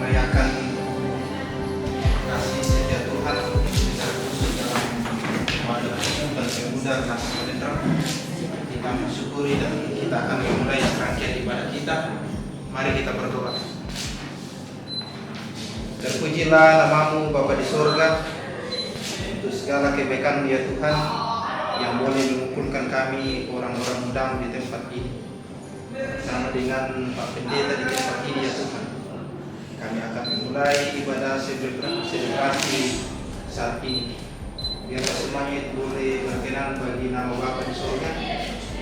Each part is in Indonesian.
merayakan kasih setia Tuhan secara khusus dalam pada kehidupan pemuda kasih sejahtera. Kita mensyukuri dan kita akan memulai rangkaian ibadah kita. Mari kita berdoa. Terpujilah namamu Bapa di sorga, untuk segala kebaikan ya Tuhan yang boleh mengumpulkan kami orang-orang muda di tempat ini. Sama dengan Pak Pendeta di tempat ini ya Tuhan, kami akan memulai ibadah selebrasi saat ini. Biarlah semuanya itu boleh berkenan bagi nama Bapa di surga.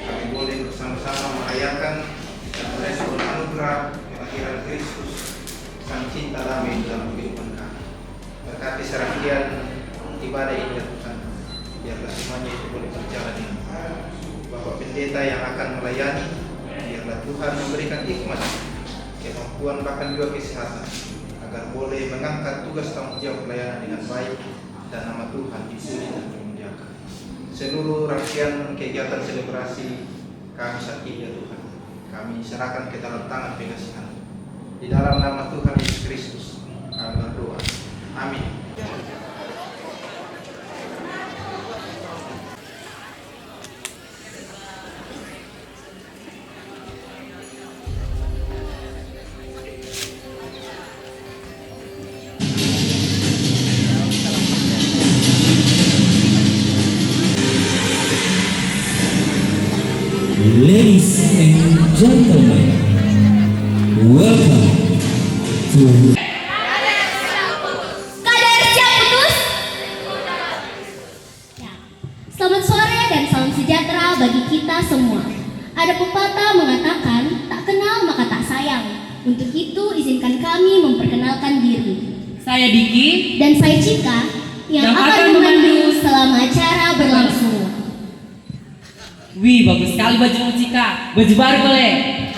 Kami boleh bersama-sama merayakan dan merespon anugerah kelahiran Kristus, Sang Cinta Damai dalam kehidupan kami. Berkati serangkaian ibadah ini ya Tuhan. Biarlah semuanya itu boleh berjalan dengan Bapak Pendeta yang akan melayani. Biarlah Tuhan memberikan hikmat, kemampuan bahkan juga kesehatan agar boleh mengangkat tugas tanggung jawab pelayanan dengan baik dan nama Tuhan dipuji dan dimuliakan. Seluruh rangkaian kegiatan selebrasi kami saat ini ya Tuhan, kami serahkan ke dalam tangan pengasihan. Di dalam nama Tuhan Yesus Kristus kami berdoa. Amin. Ladies and gentlemen, welcome to Kader siap putus? Ya. Selamat sore dan salam sejahtera bagi kita semua. Ada pepatah mengatakan, tak kenal maka tak sayang. Untuk itu izinkan kami memperkenalkan diri. Saya Diki Dan saya Cika yang akan memandu selama acara berlangsung. Wih, bagus sekali bajumu Cika. Baju baru boleh?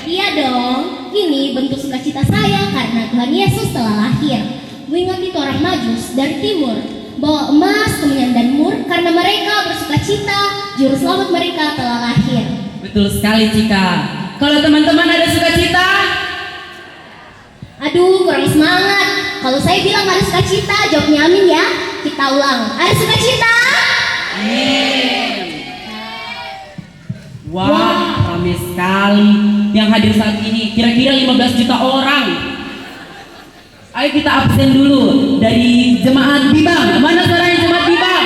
Iya dong, ini bentuk sukacita saya karena Tuhan Yesus telah lahir. Mengingati orang Majus dari timur, bawa emas, kemenyan dan mur, karena mereka bersukacita, juru selamat mereka telah lahir. Betul sekali Cika. Kalau teman-teman ada sukacita? Aduh, kurang semangat. Kalau saya bilang ada sukacita, jawabnya amin ya. Kita ulang, ada sukacita? Amin. Wah, ramai sekali yang hadir saat ini. Kira-kira 15 juta orang. Ayo kita absen dulu dari jemaat Bibang. Mana suaranya jemaat Bibang?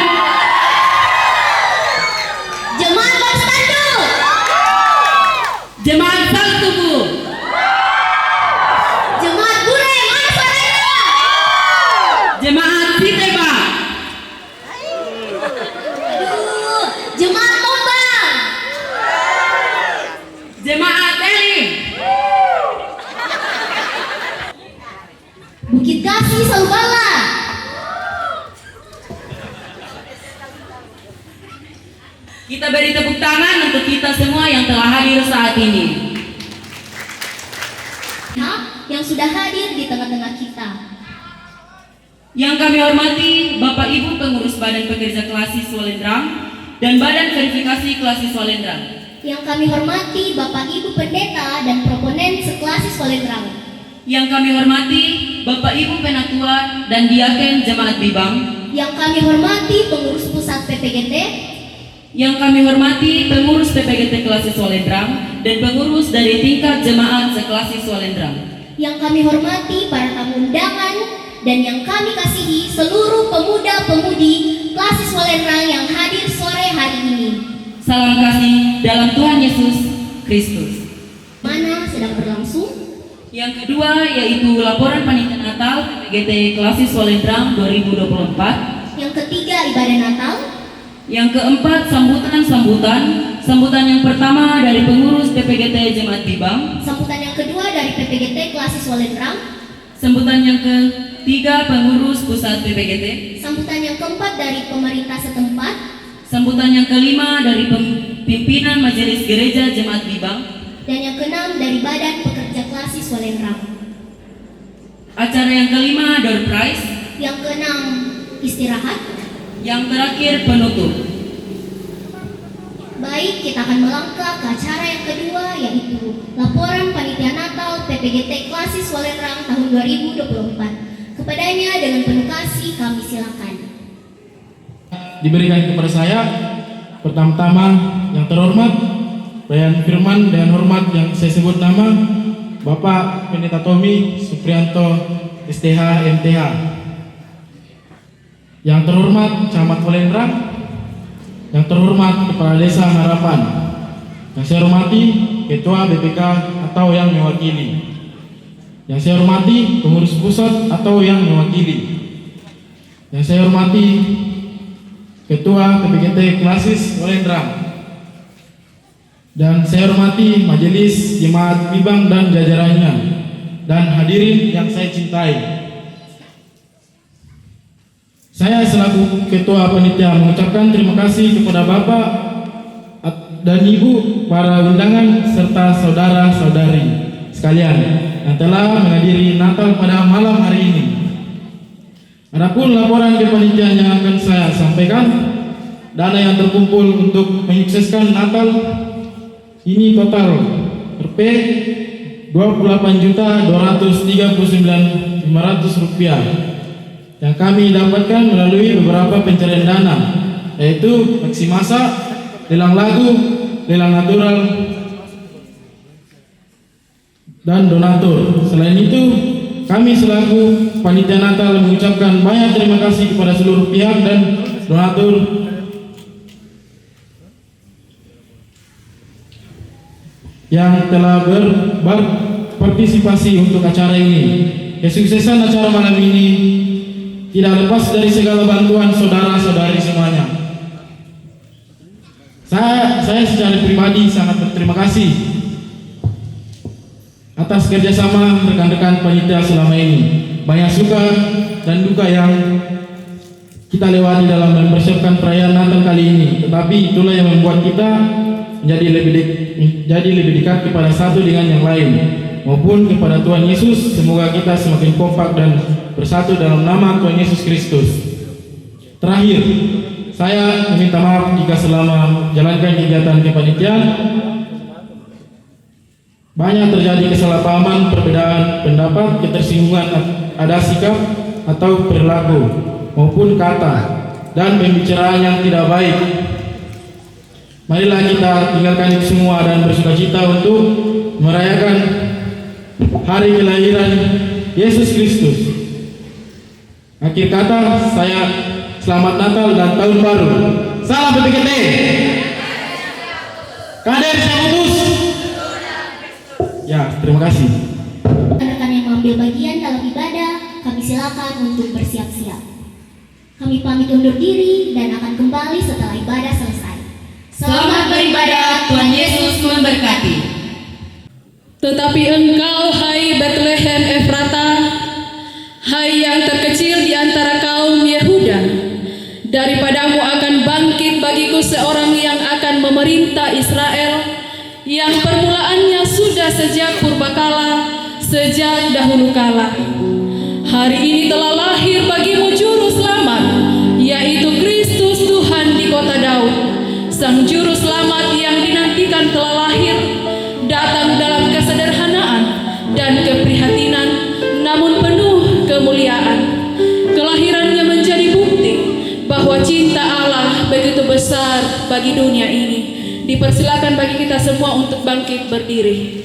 Jemaat Konstandu. Jemaat Saltu Bu. Jemaat Bure, mana suaranya? Jemaat Siteba. Aduh, jemaat Tombang. Jemaat Elim. Bukit Kasih Salubala. Kita beri tepuk tangan untuk kita semua yang telah hadir saat ini. Yang sudah hadir di tengah-tengah kita. Yang kami hormati Bapak Ibu Pengurus Badan Pekerja Kelas Siswa Lendrang dan Badan Verifikasi Kelas Siswa Lendrang. Yang kami hormati Bapak Ibu Pendeta dan Proponen Sekelas Siswa Lendrang. Yang kami hormati Bapak Ibu Penatua dan Diaken Jemaat Bibang. Yang kami hormati Pengurus Pusat PPGT. Yang kami hormati Pengurus PPGT Kelas Siswa Lendrang dan pengurus dari tingkat jemaat sekelas siswa Lendrang. Yang kami hormati para tamu undangan dan yang kami kasihi seluruh pemuda-pemudi kelas siswa Lendrang yang hadir sore hari ini. Salam kasih dalam Tuhan Yesus Kristus. Mana sedang sedang berlangsung. Yang kedua yaitu laporan panitia Natal PPGT Klasis Walendrang 2024. Yang ketiga, ibadah Natal. Yang keempat, sambutan yang pertama dari pengurus PPGT Jemaat Bibang. Sambutan yang kedua dari PPGT Klasis Walendrang. Sambutan yang ketiga, pengurus pusat PPGT. Sambutan yang keempat dari pemerintah setempat. Sambutan yang kelima dari pimpinan Majelis Gereja Jemaat Bibang. Dan yang keenam dari Badan Pekerja Klasis Walendrang. Acara yang kelima, door prize. Yang keenam, istirahat. Yang terakhir, penutup. Baik, kita akan melangkah ke acara yang kedua, yaitu laporan panitia Natal PPGT Klasis Walendrang tahun 2024. Kepadanya dengan penuh kasih kami silakan. Diberikan kepada saya, pertama-tama yang terhormat pelayan firman dengan hormat yang saya sebut nama Bapak Pendeta Tommy Suprianto STH MTH. Yang terhormat Camat Walendrang, yang terhormat Kepala Desa Harapan, yang saya hormati Ketua BPK atau yang mewakili, yang saya hormati pengurus pusat atau yang mewakili, yang saya hormati Ketua PPGT Klasis Walendrang, dan saya hormati Majelis Jemaat Bibang dan jajarannya, dan hadirin yang saya cintai. Saya selaku Ketua Panitia mengucapkan terima kasih kepada Bapak dan Ibu, para undangan, serta saudara-saudari sekalian yang telah menghadiri Natal pada malam hari ini. Adapun laporan kepanitiaan yang akan saya sampaikan, dana yang terkumpul untuk menyukseskan Natal ini total Rp 28.239.500 yang kami dapatkan melalui beberapa pencarian dana, yaitu aksi masak, lelang lagu, lelang natural, dan donatur. Selain itu, kami selaku panitia Natal mengucapkan banyak terima kasih kepada seluruh pihak dan donatur yang telah berpartisipasi untuk acara ini. Kesuksesan acara malam ini tidak lepas dari segala bantuan saudara-saudari semuanya. Saya secara pribadi sangat berterima kasih atas kerjasama rekan-rekan panitia selama ini. Banyak suka dan duka yang kita lewati dalam mempersiapkan perayaan Natal kali ini, tetapi itulah yang membuat kita menjadi lebih dekat kepada satu dengan yang lain, maupun kepada Tuhan Yesus. Semoga kita semakin kompak dan bersatu dalam nama Tuhan Yesus Kristus. Terakhir, saya meminta maaf jika selama menjalankan kegiatan kepanitiaan banyak terjadi kesalahpahaman, perbedaan pendapat, ketersinggungan, ada sikap atau perilaku maupun kata dan pembicaraan yang tidak baik. Marilah kita tinggalkan itu semua dan bersukacita untuk merayakan hari kelahiran Yesus Kristus. Akhir kata, saya selamat Natal dan Tahun Baru. Salam PPGT. Kader saya putus. Ya, terima kasih. Rekan-rekan yang mengambil bagian dalam ibadah, kami silakan untuk bersiap-siap. Kami pamit undur diri dan akan kembali setelah ibadah selesai. Selamat beribadah, Tuhan Yesus memberkati. Tetapi engkau, hai Bethlehem Efrata, hai yang terkecil di antara kaum Yehuda, daripadamu akan bangkit bagiku seorang yang akan memerintah Israel, yang permulaannya sudah sejak purbakala, sejak dahulu kala. Hari ini telah lahir bagimu juru selamat, yaitu Kristus Tuhan di kota Daud. Sang juru selamat yang dinantikan telah lahir, datang dalam kesederhanaan dan keprihatinan, namun penuh kemuliaan. Kelahirannya menjadi bukti bahwa cinta Allah begitu besar bagi dunia ini. Dipersilakan bagi kita semua untuk bangkit berdiri.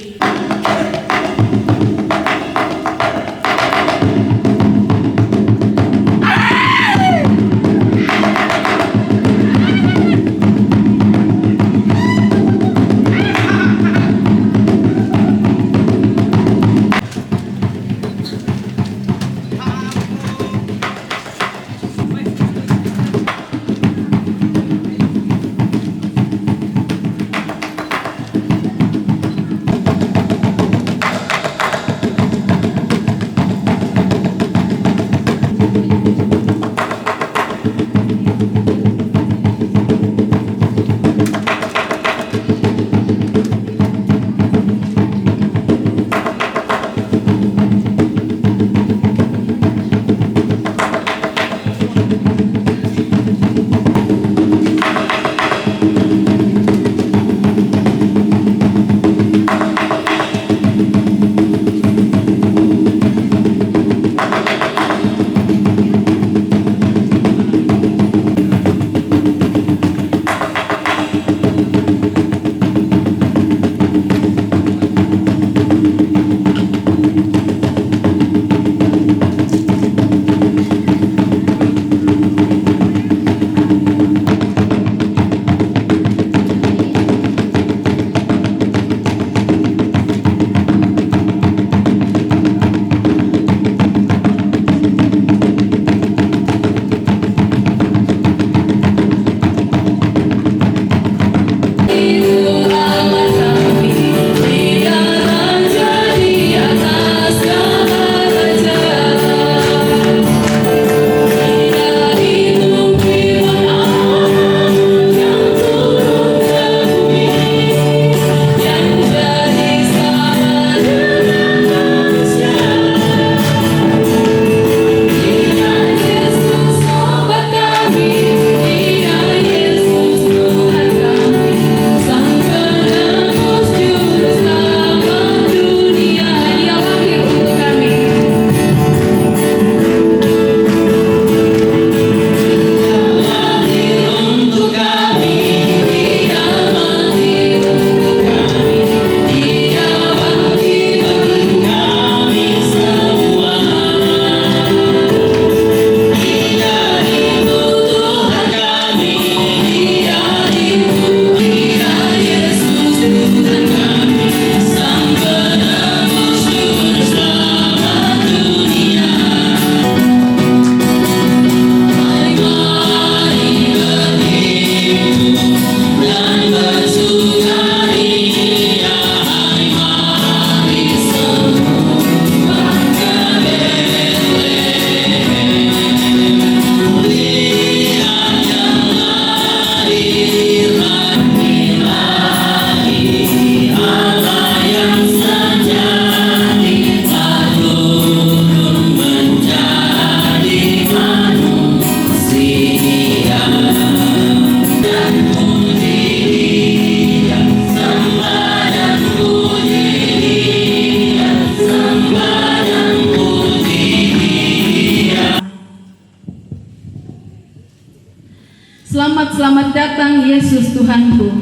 selamat datang Yesus Tuhanku.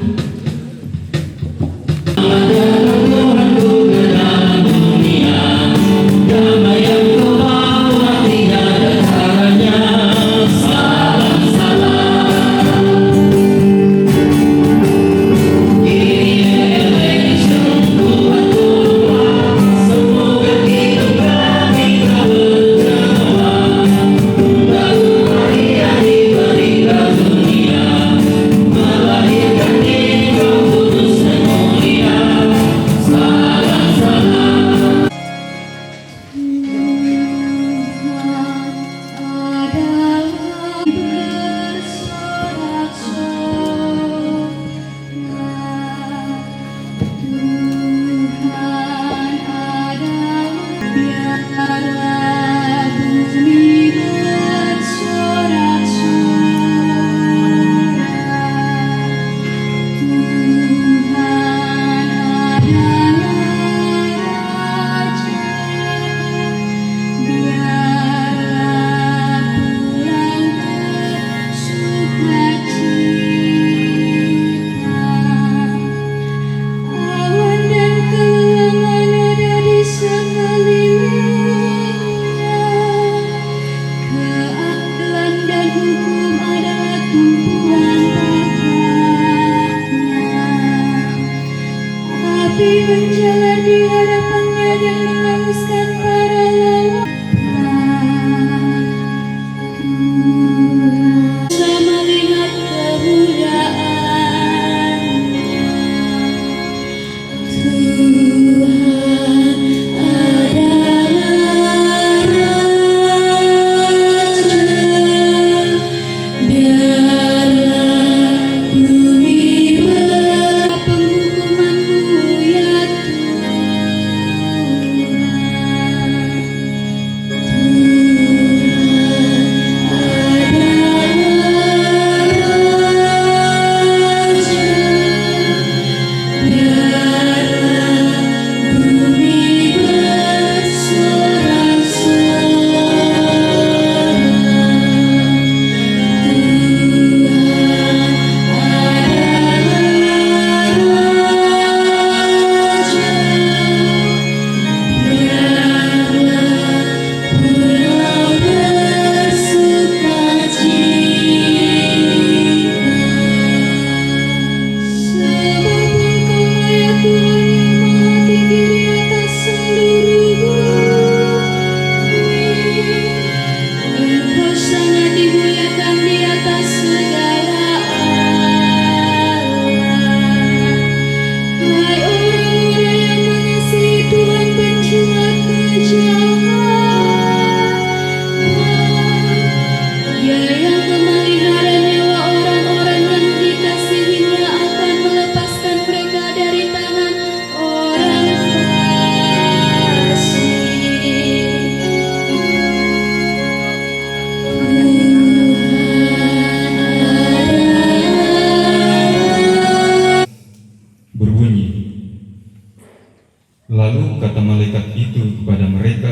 Lalu kata malaikat itu kepada mereka,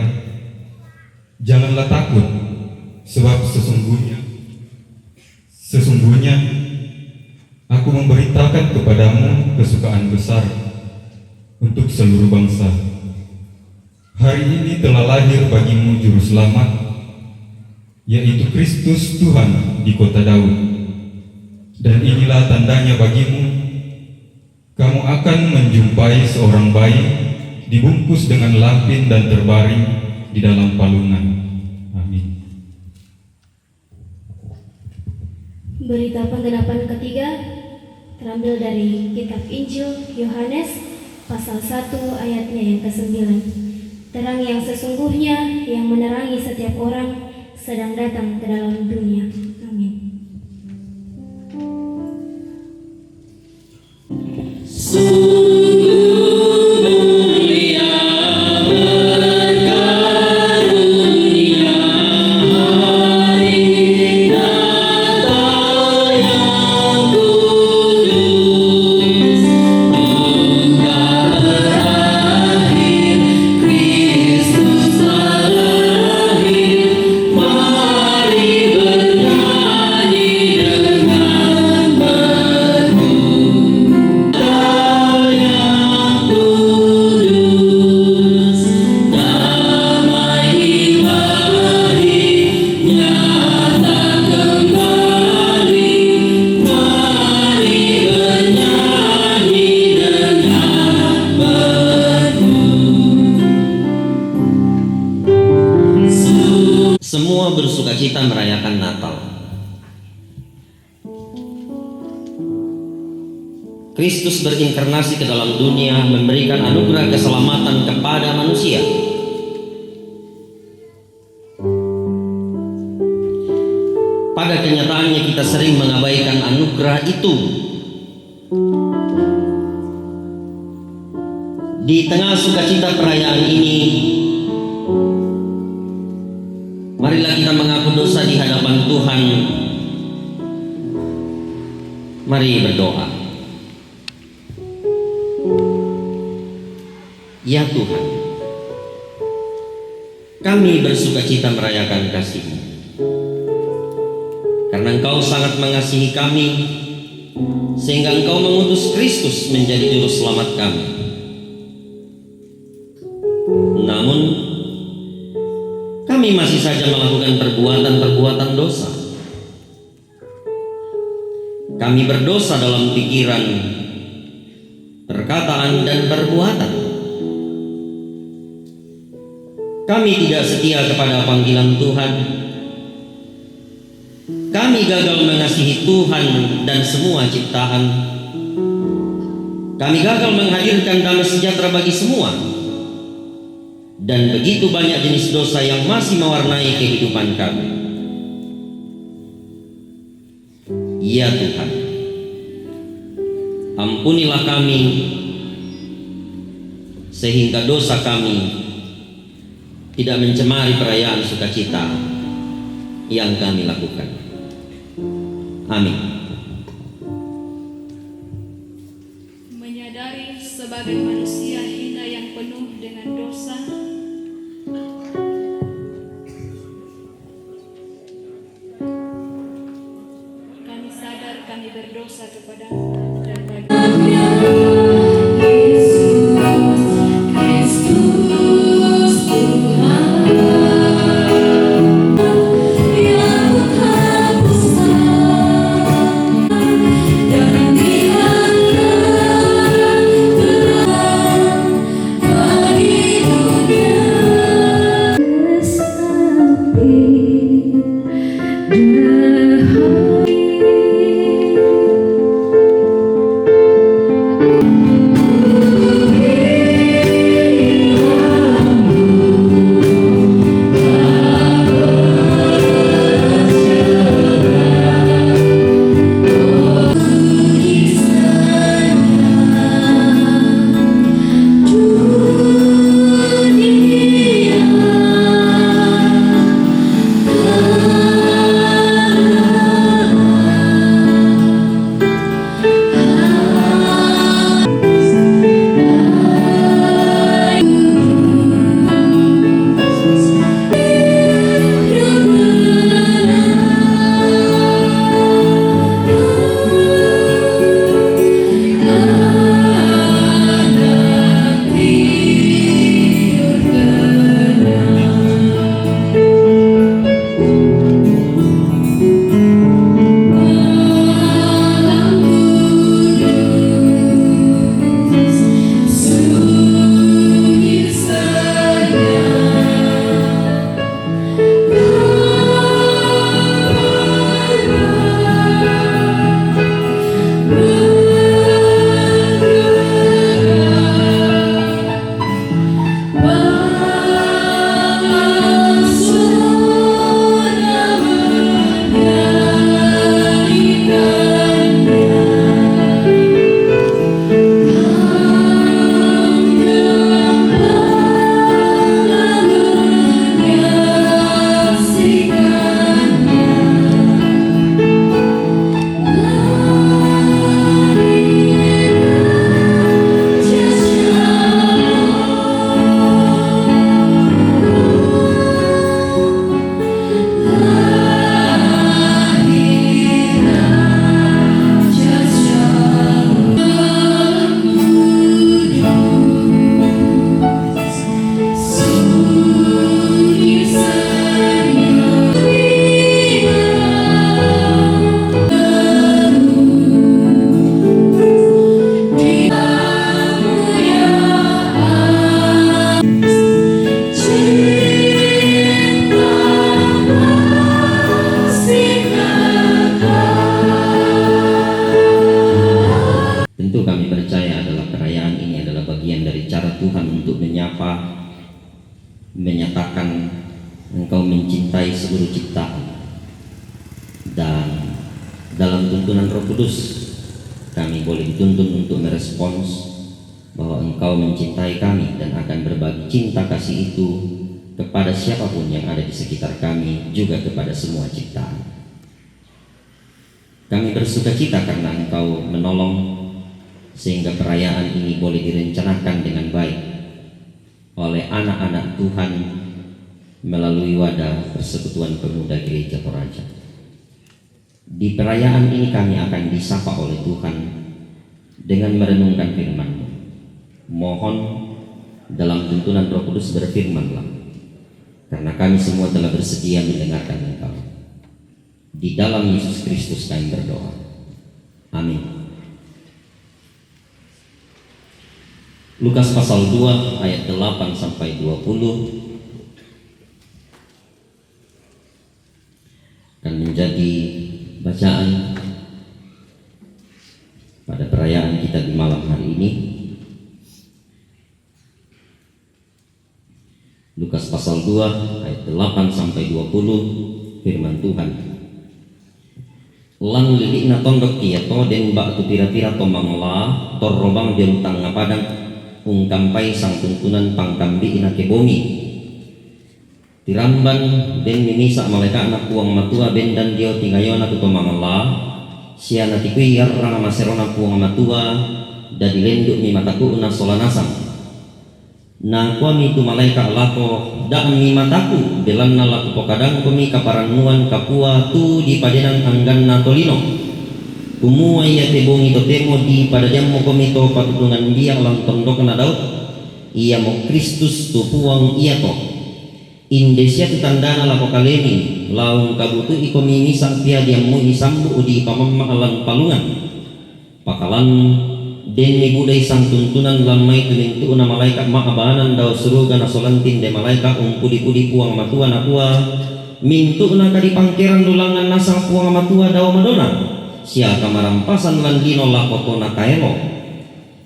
"Janganlah takut, sebab sesungguhnya aku memberitakan kepadamu kesukaan besar untuk seluruh bangsa. Hari ini telah lahir bagimu juru selamat, yaitu Kristus Tuhan di kota Daud. Dan inilah tandanya bagimu, kamu akan menjumpai seorang bayi dibungkus dengan lampin dan terbaring di dalam palungan." Amin. Berita penggenapan ketiga terambil dari kitab Injil Yohanes pasal 1 ayatnya yang ke-9. Terang yang sesungguhnya yang menerangi setiap orang sedang datang ke dalam dunia. Amin. Mari berjalan semua bersukacita merayakan Natal. Kristus berinkarnasi ke dalam dunia, memberikan anugerah keselamatan kepada manusia. Pada kenyataannya kita sering mengabaikan anugerah itu. Di tengah sukacita perayaan ini, marilah kita mengaku dosa di hadapan Tuhan. Mari berdoa. Ya Tuhan, kami bersukacita merayakan kasih-Mu, karena Engkau sangat mengasihi kami, sehingga Engkau mengutus Kristus menjadi juru selamat kami. Namun, kami masih saja melakukan perbuatan-perbuatan dosa. Kami berdosa dalam pikiran, perkataan, dan perbuatan. Kami tidak setia kepada panggilan Tuhan. Kami gagal mengasihi Tuhan dan semua ciptaan. Kami gagal menghadirkan damai sejahtera bagi semua. Dan begitu banyak jenis dosa yang masih mewarnai kehidupan kami. Ya Tuhan, ampunilah kami, sehingga dosa kami tidak mencemari perayaan sukacita yang kami lakukan. Amin. Menyadari sebagai manusia hina yang penuh dengan dosa, kami sadar kami berdosa kepada-Mu dan menyatakan Engkau mencintai seluruh ciptaan, dan dalam tuntunan Roh Kudus kami boleh dituntun untuk merespons bahwa Engkau mencintai kami dan akan berbagi cinta kasih itu kepada siapapun yang ada di sekitar kami, juga kepada semua ciptaan. Kami bersukacita karena Engkau menolong sehingga perayaan ini boleh direncanakan dengan baik oleh anak-anak Tuhan melalui wadah Persekutuan Pemuda Gereja Toraja. Di perayaan ini kami akan disapa oleh Tuhan dengan merenungkan firman-Mu. Mohon dalam tuntunan Roh Kudus berfirman-Lah, karena kami semua telah bersedia mendengarkan Engkau. Di dalam Yesus Kristus kami berdoa. Amin. Lukas pasal 2 ayat 8 sampai 20 akan menjadi bacaan pada perayaan kita di malam hari ini. Lukas pasal 2 ayat 8 sampai 20, firman Tuhan. Lan lilikna tondok kiato den bak tu pira-pira tomangla torrobang diuntang ngapadang ungkampai sang tuntunan pangkambi ina kebomi. Tiramban den minisa malaikat anak puang matua ben dan dio tingayona tu tomangla siana tikui yarrang maserona puang matua dadi lenduk mi mataku una solanasang. Na kuami tu malaikat lako dak mi mataku belanna laku pokadang kami kaparanuan kapua tu di padenan anggan natolino kumua ia tebongi to temo di pada jammo kami to patutungan dia lang tondok na daud ia mo Kristus tu puang ia to Indonesia tu tandana lako kalemi laung kabutu ikomi misang pia diamu isambu di pamamma alang palungan pakalan den mi budai sang tuntunan lamai tumintu na malaikat maabanan daw suruga na solantin de malaikat pudi-pudi puang matua na kuwa mintu na kadi pangkeran dulangan nasang puang matua daw madona sia kamarampasan lan dino lakoto na kaelo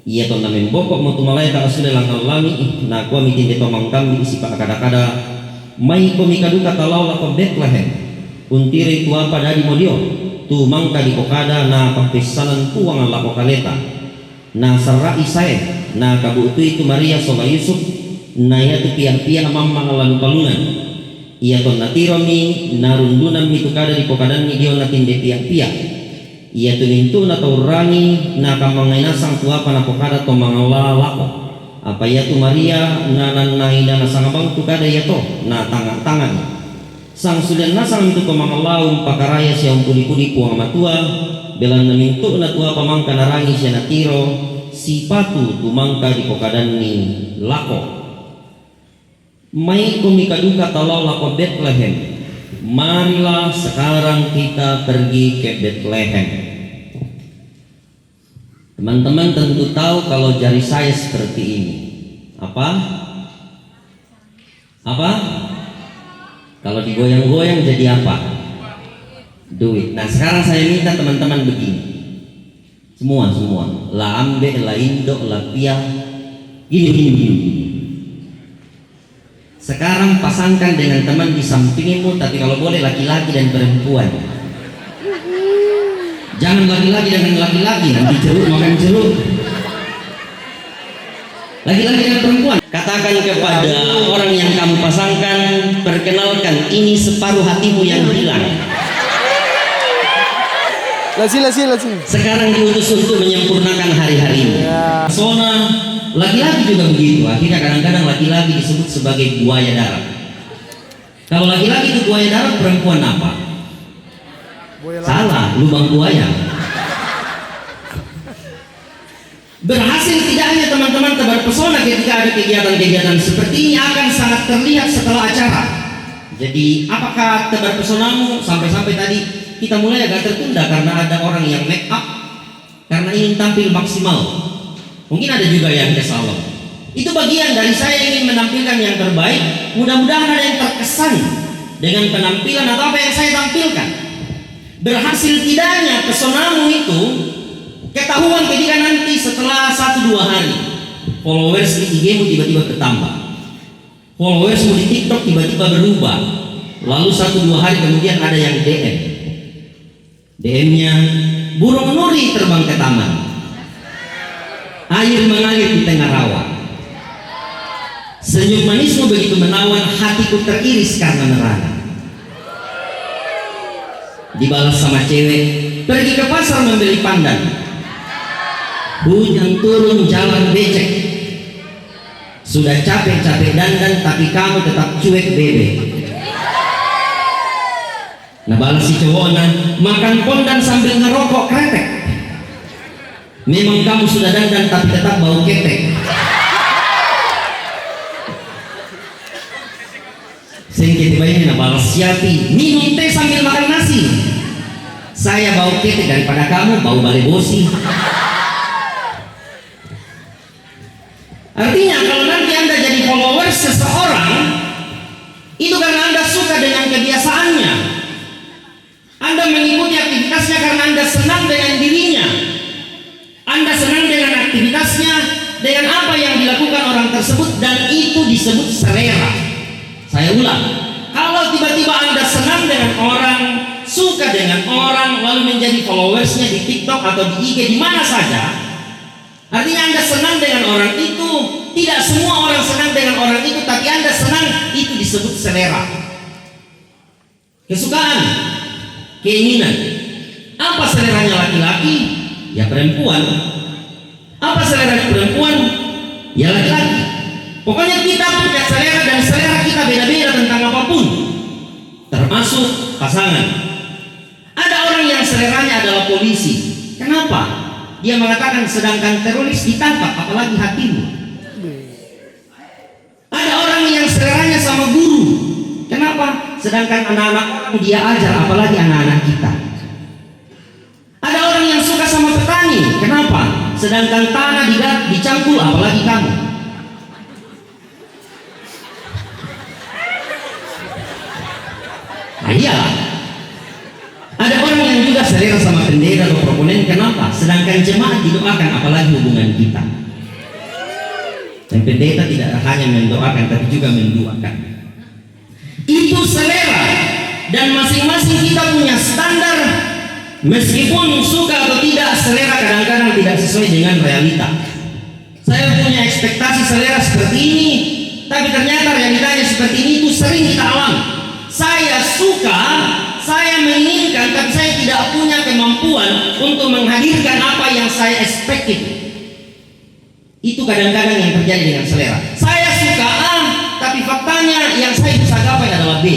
iya to na membokok mutu malaikat asule langal lami na kuwa mitin de tomang kambi isi pakada-kada mai komi kaduka talau lako Bethlehem untiri tua pada di modio tu mangka di pokada na papesanan puang lako kaleta na sarra isae na kabutu itu Maria soba Yusuf na ia tu pia-pia mamma alan palungan ia ton natiromi na rundunan mitu kada di pokadan ni dio natinde pia-pia ia tu nintu na taurangi na kamangai nasang tua pana pokada to mangala lako apa ia tu Maria na nanai dana sangabang tu kada ia to na tangan-tangan sang sudan nasang itu to mangala pakaraya siang pudi-pudi puang matua belan namintu na tua pamangka narangi siya natiro si patu tumangka di pokadan ni lako mai kumikaduka talau lako Bethlehem. Marilah sekarang kita pergi ke Bethlehem. Teman-teman tentu tahu kalau jari saya seperti ini apa kalau digoyang-goyang jadi apa? Duit. Nah sekarang saya minta teman-teman begini, semua la ambe, la indo, la pia, gini. Sekarang pasangkan dengan teman di sampingmu, tapi kalau boleh laki-laki dan perempuan. Jangan laki-laki dengan laki-laki, nanti jeruk makan jeruk. Laki-laki dan perempuan. Katakan kepada orang yang kamu pasangkan, perkenalkan ini separuh hatimu yang hilang. Lasi. Sekarang diutus untuk menyempurnakan hari-harimu. Pesona laki-laki juga begitu. Akhirnya kadang-kadang laki-laki disebut sebagai buaya darat. Kalau laki-laki itu buaya darat, perempuan apa? Salah, lubang buaya. Berhasil tidaknya teman-teman tebar pesona ketika ada kegiatan-kegiatan seperti ini akan sangat terlihat setelah acara. Jadi apakah tebar pesonamu sampai-sampai tadi kita mulai agak tertunda karena ada orang yang make up karena ingin tampil maksimal. Mungkin ada juga yang ke salon. Itu bagian dari saya ingin menampilkan yang terbaik. Mudah-mudahan ada yang terkesan dengan penampilan atau apa yang saya tampilkan. Berhasil tidaknya pesonamu itu ketahuan ketika nanti setelah 1-2 hari followers di IG-mu tiba-tiba bertambah. followersmu di TikTok tiba-tiba berubah. Lalu 1-2 hari kemudian ada yang DM-nya, burung nuri terbang ke taman, air mengalir di tengah rawa, senyum manismu begitu menawan, hatiku teriris karena merana. Dibalas sama cewek, pergi ke pasar membeli pandan, hujan turun jalan becek, sudah capek-capek dandan tapi kamu tetap cuek bebe. Nah balas si cowoknya, makan pondan sambil ngerokok kretek, memang kamu sudah dandan tapi tetap bau ketek. Singkit bayi nah balas siapi, minum teh sambil makan nasi, saya bau ketek daripada kamu bau balai bosi. Artinya kalau nanti Anda jadi followers seseorang, itu karena Anda suka dengan kebiasaannya, Anda mengikuti aktivitasnya karena Anda senang dengan dirinya, Anda senang dengan aktivitasnya, dengan apa yang dilakukan orang tersebut, dan itu disebut selera. Saya ulang, kalau tiba-tiba Anda senang dengan orang, suka dengan orang, lalu menjadi followersnya di TikTok atau di IG, di mana saja, artinya Anda senang dengan orang itu. Tidak semua orang senang dengan orang itu, tapi Anda senang, itu disebut selera. Kesukaan, keinginan. Apa seleranya laki-laki? Ya perempuan. Apa selera perempuan? Ya laki-laki. Pokoknya kita punya selera, dan selera kita beda-beda tentang apapun, termasuk pasangan. Ada orang yang seleranya adalah polisi. Kenapa? Dia mengatakan sedangkan teroris ditangkap, apalagi hatimu. Ada orang yang seleranya sama guru. Kenapa? Sedangkan anak-anak dia ajar, apalagi anak-anak kita. Ada orang yang suka sama petani. Kenapa? Sedangkan tanah dicangkul, apalagi kamu. Nah iyalah. Ada orang yang juga selera sama pendeta atau proponen. Kenapa? Sedangkan jemaat didoakan, apalagi hubungan kita. Dan pendeta tidak hanya mendoakan, tapi juga mendoakan. Itu selera. Dan masing-masing kita punya standar. Meskipun suka atau tidak, selera kadang-kadang tidak sesuai dengan realita. Saya punya ekspektasi selera seperti ini, tapi ternyata realitanya seperti ini. Itu sering kita alami. Saya suka, saya menginginkan, tapi saya tidak punya kemampuan untuk menghadirkan apa yang saya expected. Itu kadang-kadang yang terjadi dengan selera. Saya suka A, tapi faktanya yang saya bisa gapai adalah B.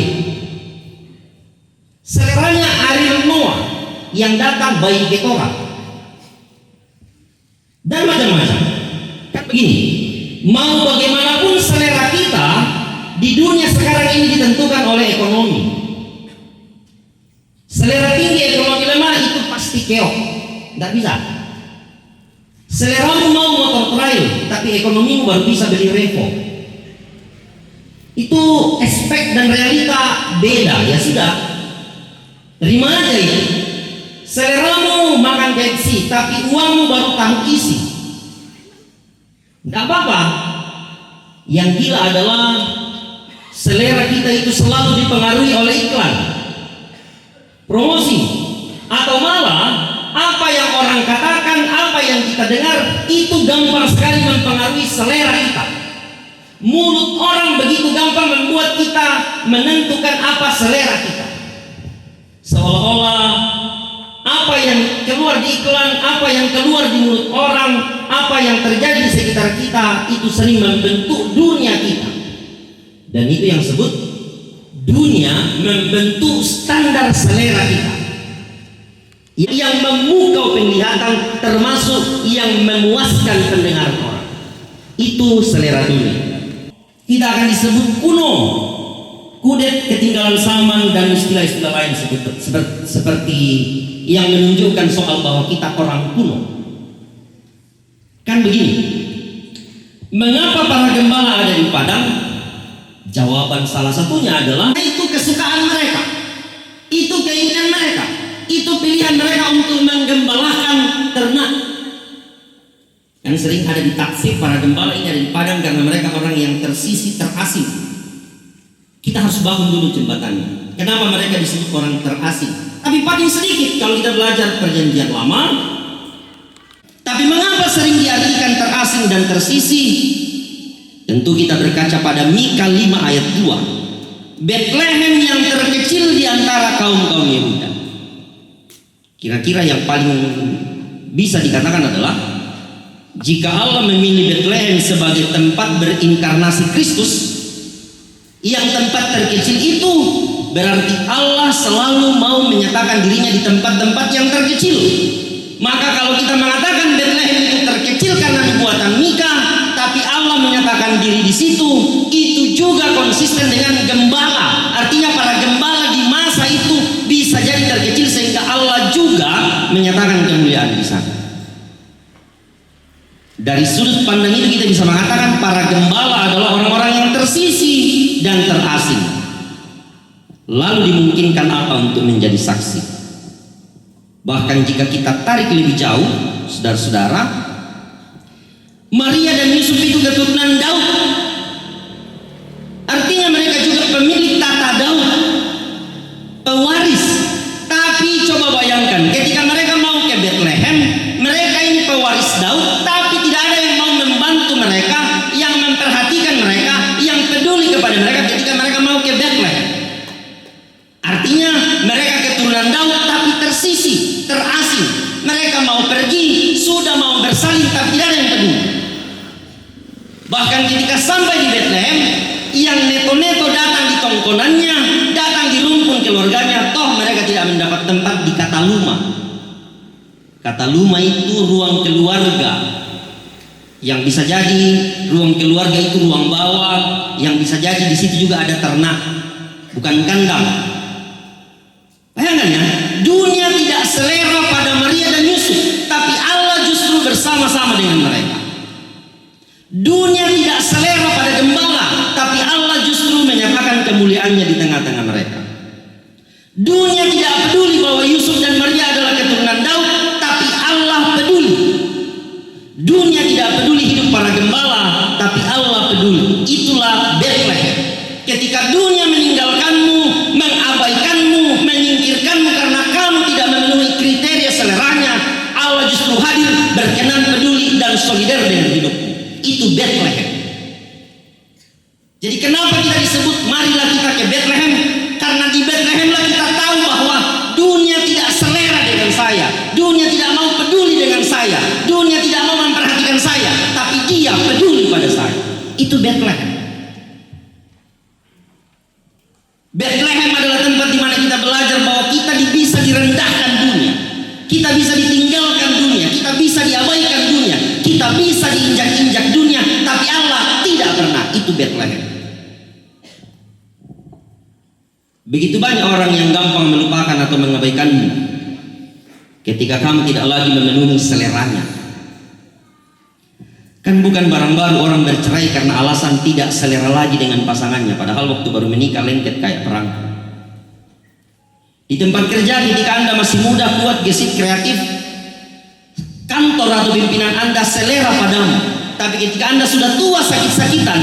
Seleranya Ariel Noah yang datang bayi Ketora, dan macam-macam. Kan begini, mau bagaimanapun selera kita di dunia sekarang ini ditentukan oleh ekonomi. Selera tinggi, ekonomi lemah, itu pasti keok, tidak bisa. Seleramu mau motor trail, tapi ekonomimu baru bisa beli Revo. Itu aspek dan realita beda, ya sudah. Terima aja itu. Seleramu makan KFC, tapi uangmu baru tahu isi. Tidak apa-apa. Yang gila adalah selera kita itu selalu dipengaruhi oleh iklan, promosi, atau malah apa yang orang katakan, apa yang kita dengar, itu gampang sekali mempengaruhi selera kita. Mulut orang begitu gampang membuat kita menentukan apa selera kita. Seolah-olah apa yang keluar di iklan, apa yang keluar di mulut orang, apa yang terjadi di sekitar kita, itu sering membentuk dunia kita. Dan itu yang disebut dunia membentuk standar selera kita, yang memukau penglihatan, termasuk yang memuaskan pendengar orang. Itu selera dunia. Kita akan disebut kuno, kudet, ketinggalan zaman, dan istilah-istilah lain seperti yang menunjukkan soal bahwa kita orang kuno. Kan begini, mengapa para gembala ada di Padang? Jawaban salah satunya adalah itu kesukaan mereka, itu keinginan mereka, itu pilihan mereka untuk menggembalakan ternak. Kan sering ada di taksir para gembala ini ada di Padang karena mereka orang yang tersisih, terasing. kita harus bangun dulu jembatannya. Kenapa mereka disebut orang terasing? Tapi paling sedikit kalau kita belajar perjanjian lama. Tapi mengapa sering diartikan terasing dan tersisih? Tentu kita berkaca pada Mika 5 ayat 2. Bethlehem yang terkecil di antara kaum-kaum Yehuda. Kira-kira yang paling bisa dikatakan adalah, jika Allah memilih Bethlehem sebagai tempat berinkarnasi Kristus, yang tempat terkecil itu berarti Allah selalu mau menyatakan dirinya di tempat-tempat yang terkecil. Maka kalau kita mengatakan Bethlehem itu terkecil karena buatan Mika, tapi Allah menyatakan diri di situ, itu juga konsisten dengan gembala. Artinya para gembala di masa itu bisa jadi terkecil sehingga Allah juga menyatakan kemuliaan di sana. Dari sudut pandang itu kita bisa mengatakan para gembala adalah orang-orang yang tersisih dan terasing. Lalu dimungkinkan apa untuk menjadi saksi? Bahkan jika kita tarik lebih jauh, saudara-saudara, Maria dan Yusuf itu keturunan Daud. Artinya mereka juga pemilik tata Daud, pewaris. Tapi coba bayangkan, ketika mereka mau ke Bethlehem, mereka ini pewaris Daud, tapi tidak ada yang mau membantu mereka, yang memperhatikan mereka, yang peduli kepada mereka ketika mereka mau ke Bethlehem. Artinya mereka keturunan Daud tapi tersisih, terasing. Mereka mau pergi, sudah mau bersalin tapi tidak ada yang peduli. Bahkan ketika sampai di Bethlehem, yang neto-neto datang di tongkonannya, datang di rumpun keluarganya, toh mereka tidak mendapat tempat di kataluma. Kataluma itu ruang keluarga, yang bisa jadi ruang keluarga itu ruang bawah, yang bisa jadi di situ juga ada ternak, bukan kandang. Bayangkan ya, dunia tidak selera pada Maria dan Yusuf, tapi Allah justru bersama-sama dengan mereka. Dunia tidak selera pada gembala, tapi Allah justru menyatakan kemuliaannya di tengah-tengah mereka. Dunia tidak peduli bahwa Yusuf dan Maria adalah keturunan Daud, tapi Allah peduli. Dunia tidak peduli hidup para gembala, tapi Allah peduli. Itulah Bethlehem. Ketika dunia meninggalkanmu, mengabaikanmu, menyingkirkanmu karena kamu tidak memenuhi kriteria seleranya, Allah justru hadir, berkenan, peduli, dan solidar dengan hidupmu. Itu Bethlehem. Jadi kenapa kita disebut marilah kita ke Bethlehem? Karena di Bethlehemlah kita tahu bahwa dunia tidak selera dengan saya, dunia tidak mau peduli dengan saya, dunia tidak mau memperhatikan saya, tapi Dia peduli pada saya. Itu Bethlehem. Bethlehem adalah tempat di mana kita belajar bahwa kita bisa direndahkan dunia, kita bisa ditinggalkan dunia, kita bisa diabaikan dunia, kita bisa diinjak-injak dunia, tapi Allah tidak pernah. Itu Bethlehem. Begitu banyak orang yang gampang melupakan atau mengabaikanmu ketika kamu tidak lagi memenuhi seleranya. Kan bukan barang baru orang bercerai karena alasan tidak selera lagi dengan pasangannya, padahal waktu baru menikah lengket kayak perang. Di tempat kerja ketika Anda masih muda, kuat, gesit, kreatif, kantor atau pimpinan Anda selera padamu. Tapi ketika Anda sudah tua, sakit-sakitan,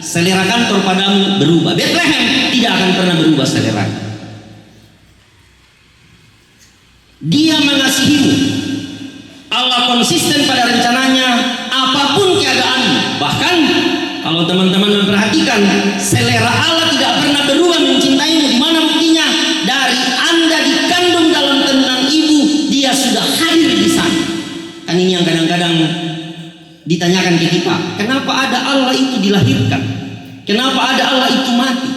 selera kantor padamu berubah. Bethlehem tidak akan pernah berubah selera. Dia mengasihimu. Allah konsisten pada rencananya apapun keadaanmu. Bahkan kalau teman-teman memperhatikan, selera Allah tidak pernah berubah mencintaimu. Di mana buktinya? Dari Anda dikandung dalam kandungan ibu, Dia sudah hadir di sana. Kan ini yang kadang-kadang ditanyakan ke kita, kenapa ada Allah itu dilahirkan? Kenapa ada Allah itu mati?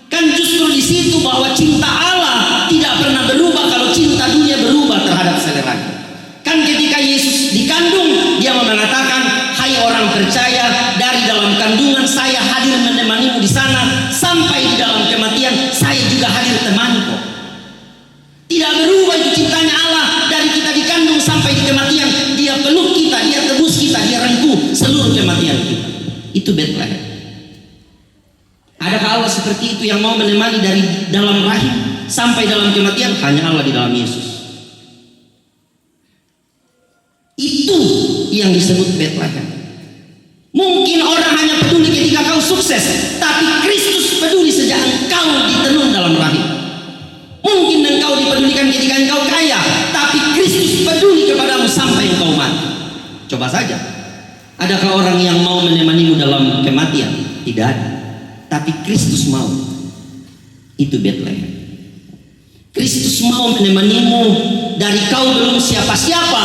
Kan justru di situ bahwa cinta Allah tidak pernah berubah kalau cinta dunia berubah terhadap seleranya. Kan ketika Yesus dikandung, Dia mengatakan, hai orang percaya, dari dalam kandungan saya hadir menemanimu di sana, sampai di dalam kematian saya juga hadir temani kok. Tidak berubah itu cintanya Allah. Dari kita dikandung sampai di kematian, Dia peluk kita, Dia tebus kita, Dia rengkuh seluruh kematian kita. Itu Bethlehem. Adakah Allah seperti itu yang mau menemani dari dalam rahim sampai dalam kematian? Hanya Allah di dalam Yesus. Itu yang disebut Bethlehem. Mungkin orang hanya peduli ketika kau sukses, tapi Kristus peduli peduli sejak engkau ditenun dalam rahim. Mungkin engkau dipedulikan ketika engkau kaya, tapi Kristus peduli kepadamu sampai engkau mati. Coba saja, adakah orang yang mau menemanimu dalam kematian? Tidak ada. Tapi Kristus mau. Itu Bethlehem. Kristus mau menemanimu dari kau belum siapa-siapa,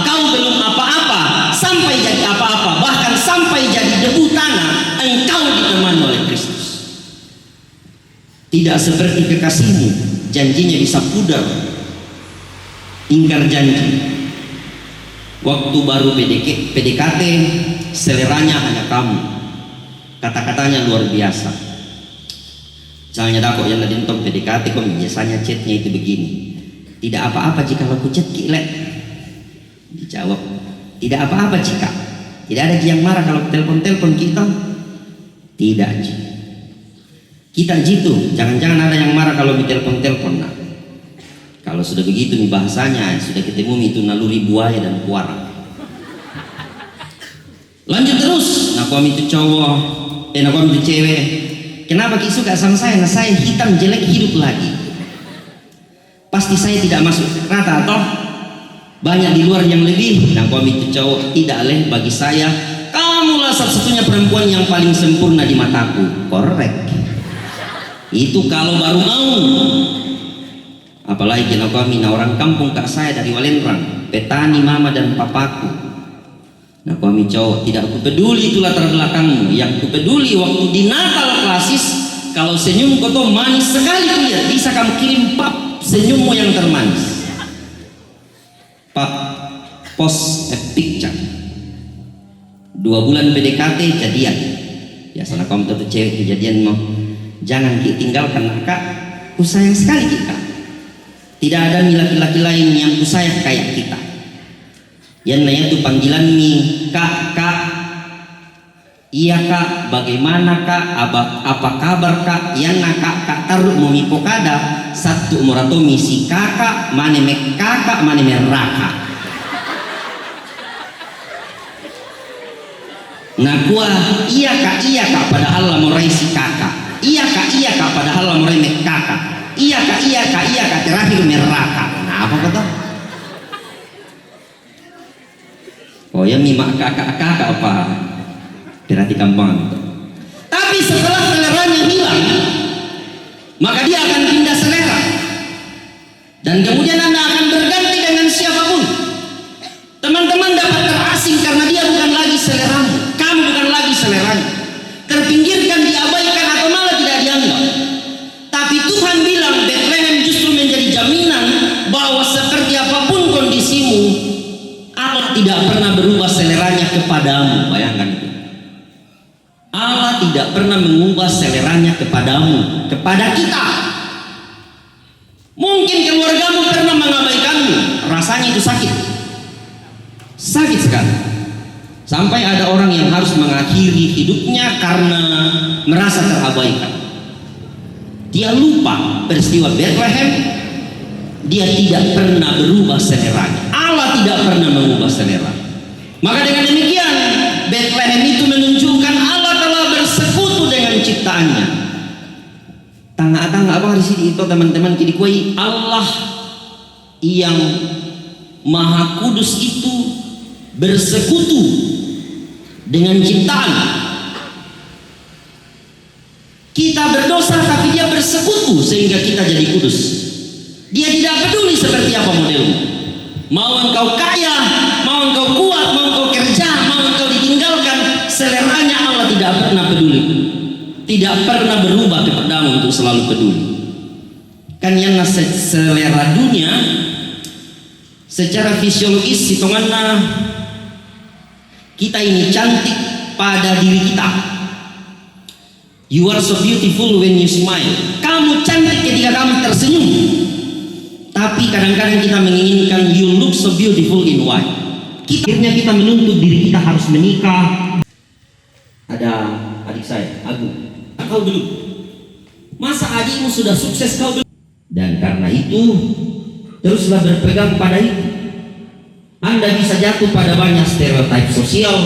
kau belum apa-apa, sampai jadi apa-apa, bahkan sampai jadi debu tanah, engkau ditemani oleh Kristus. Tidak seperti kekasihmu, janjinya bisa pudar, ingkar janji. Waktu baru PDKT, seleranya hanya kamu, kata-katanya luar biasa. Misalnya dah kok yang tadi nonton PDKT kok biasanya chatnya itu begini, tidak apa-apa jika aku chat kilek. Dijawab, tidak apa-apa jika. Tidak ada yang marah kalau telepon kita. Tidak Ji. Kita jitu, jangan-jangan ada yang marah kalau ditelepon. Nah, kalau sudah begitu nih bahasanya, sudah ketemu itu naluri buaya dan kuara. Lanjut terus, nah kami itu cowok, nah kami itu cewek. Kenapa Ki suka sama saya? Nah saya hitam jelek hidup lagi. Pasti saya tidak masuk rata atau banyak di luar yang lebih. Nah kami itu cowok, tidak leh bagi saya. Kamulah satu-satunya perempuan yang paling sempurna di mataku. Korek. Itu kalau baru mau. Apalagi kalau kami orang kampung kak saya dari Walendrang, petani mama dan papaku. Nah kami cowok, tidak aku peduli itu latar belakangmu. Yang ku peduli waktu di Natal klasis, kalau senyum kau tuh manis sekali kulihat, bisa kamu kirim pap senyummu yang termanis. Pap post a picture. 2 bulan PDKT jadian. Ya sana kamu tuh cewek kejadian mau. Jangan tinggalkan kak, ku sayang sekali kita. Tidak ada laki-laki lain yang ku sayang kayak kita. Yang nanya tuh panggilan mi kak, iya kak, bagaimana kak, apa kabar kak, yang kak taruh mumi pokada, satu moratomi si kakak, mane me kakak, mane me raka. Nah kuah, iya kak, padahal lamorai si kakak, iya kak, padahal lamorai me kakak, iya kak, terakhir me raka. Nah apa kata? Oh ya mimak kakak apa? Berarti gampang. Tapi setelah seleranya hilang, maka dia akan pindah selera. Dan kemudian Anda akan berganti dengan siapapun. Teman-teman dapat terasing karena dia bukan lagi seleramu. Kamu bukan lagi seleranya. Terpinggirkan, diabaikan atau malah tidak dianggap. Tapi Tuhan bilang Bethlehem justru menjadi jaminan bahwa seperti apapun kondisimu, Allah tidak pernah berubah seleranya kepadamu. Bayangkan itu. Allah tidak pernah mengubah seleranya kepadamu, kepada kita. Mungkin keluargamu pernah mengabaikanmu, rasanya itu sakit sekali. Sampai ada orang yang harus mengakhiri hidupnya karena merasa terabaikan. Dia lupa peristiwa Bethlehem. Dia tidak pernah berubah seleranya. Allah tidak pernah mengubah selera. Maka dengan demikian Bethlehem itu menunjukkan Allah telah bersekutu dengan ciptaannya. Tangga-tangga apa di sini itu teman-teman kini kuai Allah yang Maha Kudus itu bersekutu dengan ciptaan. Kita berdosa tapi dia bersekutu sehingga kita jadi kudus. Dia tidak peduli seperti apa modelmu. Mau engkau kaya, mau engkau kuat, mau engkau kerja, mau engkau ditinggalkan, seleranya Allah tidak pernah peduli. Tidak pernah berubah kepadamu untuk selalu peduli. Kan yang selera dunia secara fisiologis hitungannya kita ini cantik pada diri kita. You are so beautiful when you smile. Kamu cantik ketika kamu tersenyum. Tapi kadang-kadang kita menginginkan you look so beautiful in white. Akhirnya kita menuntut diri kita harus menikah. Ada adik saya, Agung. Kau dulu. Masa adikmu sudah sukses kau dulu? Dan karena itu teruslah berpegang pada itu. Anda bisa jatuh pada banyak stereotip sosial.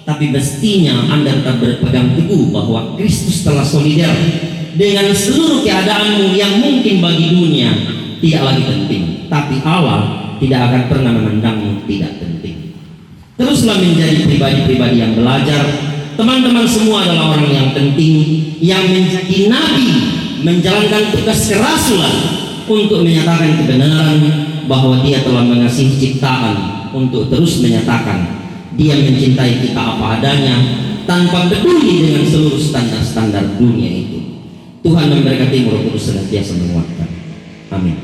tapi mestinya Anda tetap berpegang teguh bahwa Kristus telah solidar dengan seluruh keadaanmu yang mungkin bagi dunia tidak lagi penting, tapi Allah tidak akan pernah memandangmu tidak penting. Teruslah menjadi pribadi-pribadi yang belajar. Teman-teman semua adalah orang yang penting, yang menjadi nabi, menjalankan tugas kerasulan untuk menyatakan kebenaran bahwa dia telah mengasihi ciptaan, untuk terus menyatakan dia mencintai kita apa adanya tanpa peduli dengan seluruh standar-standar dunia itu. Tuhan memberkati, Roh Kudus senantiasa menguatkan. Amin.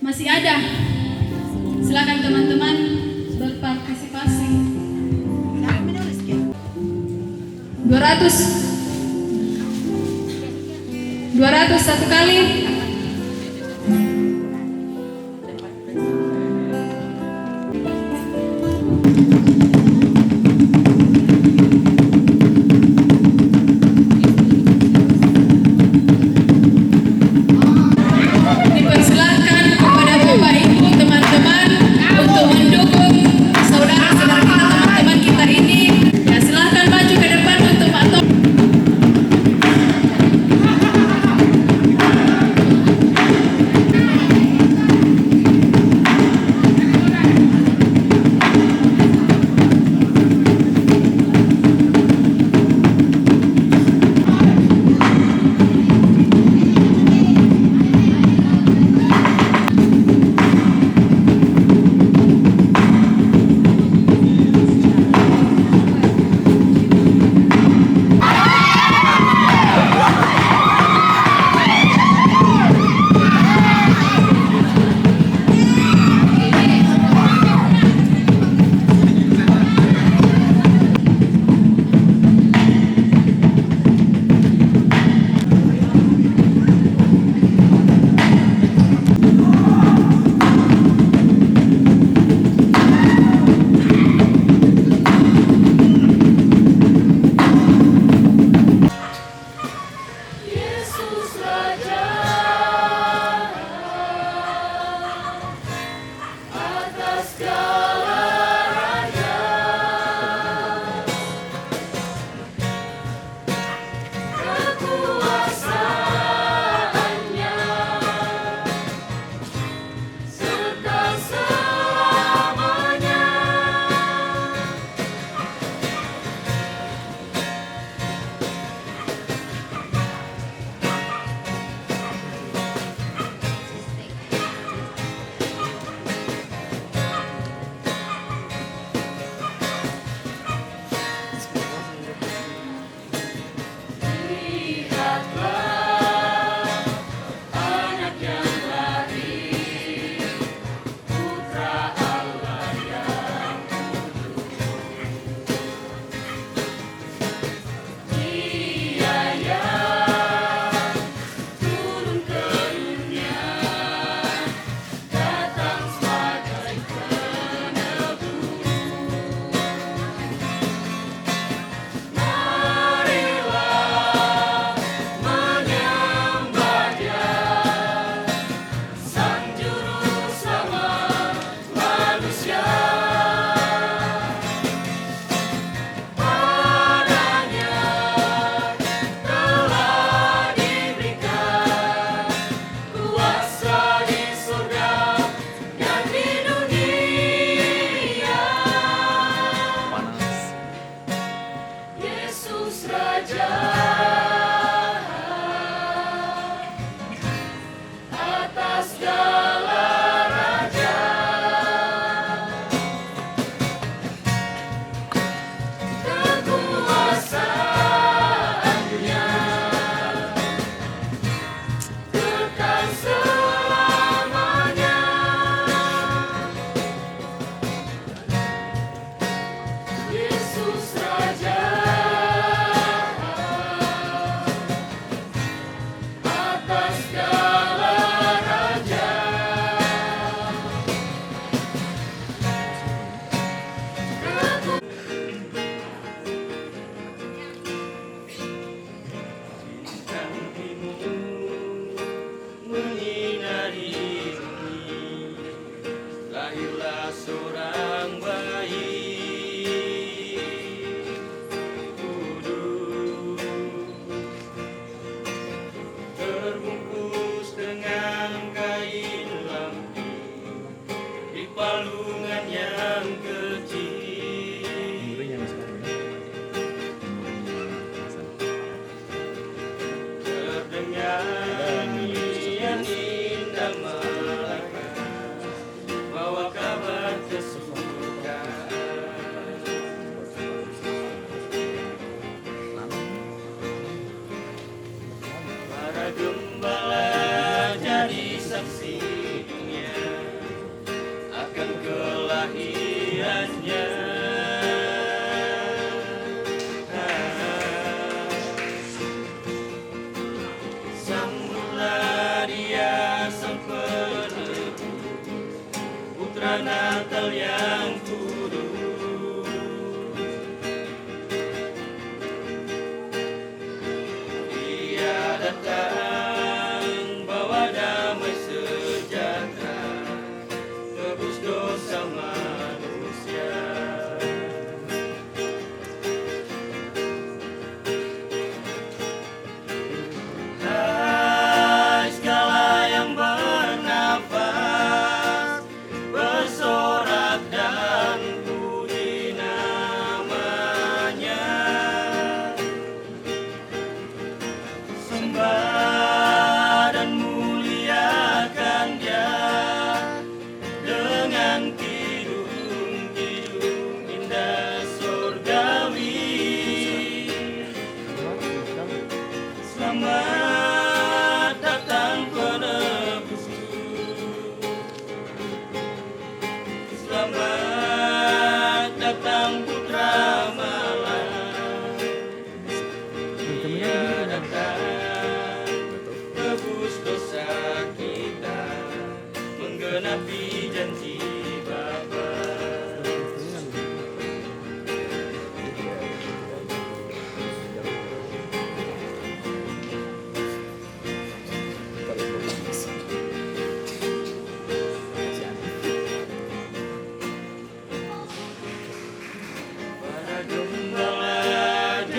Masih ada. Silakan teman-teman berpartisipasi. 200 satu kali. Dipersilakan kepada Bapak Ibu teman-teman untuk mendukung saudara-saudara kita, teman-teman kita ini. Ya, silahkan maju ke depan untuk Pak Tom.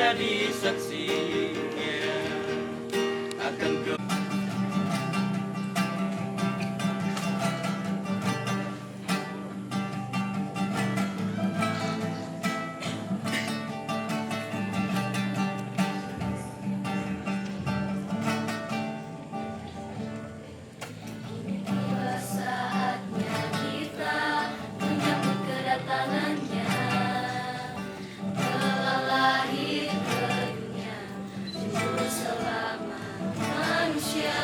menjadi saksinya akan Saatnya kita menyambut kedatangannya, telah lahir ke dunia juru selamat manusia.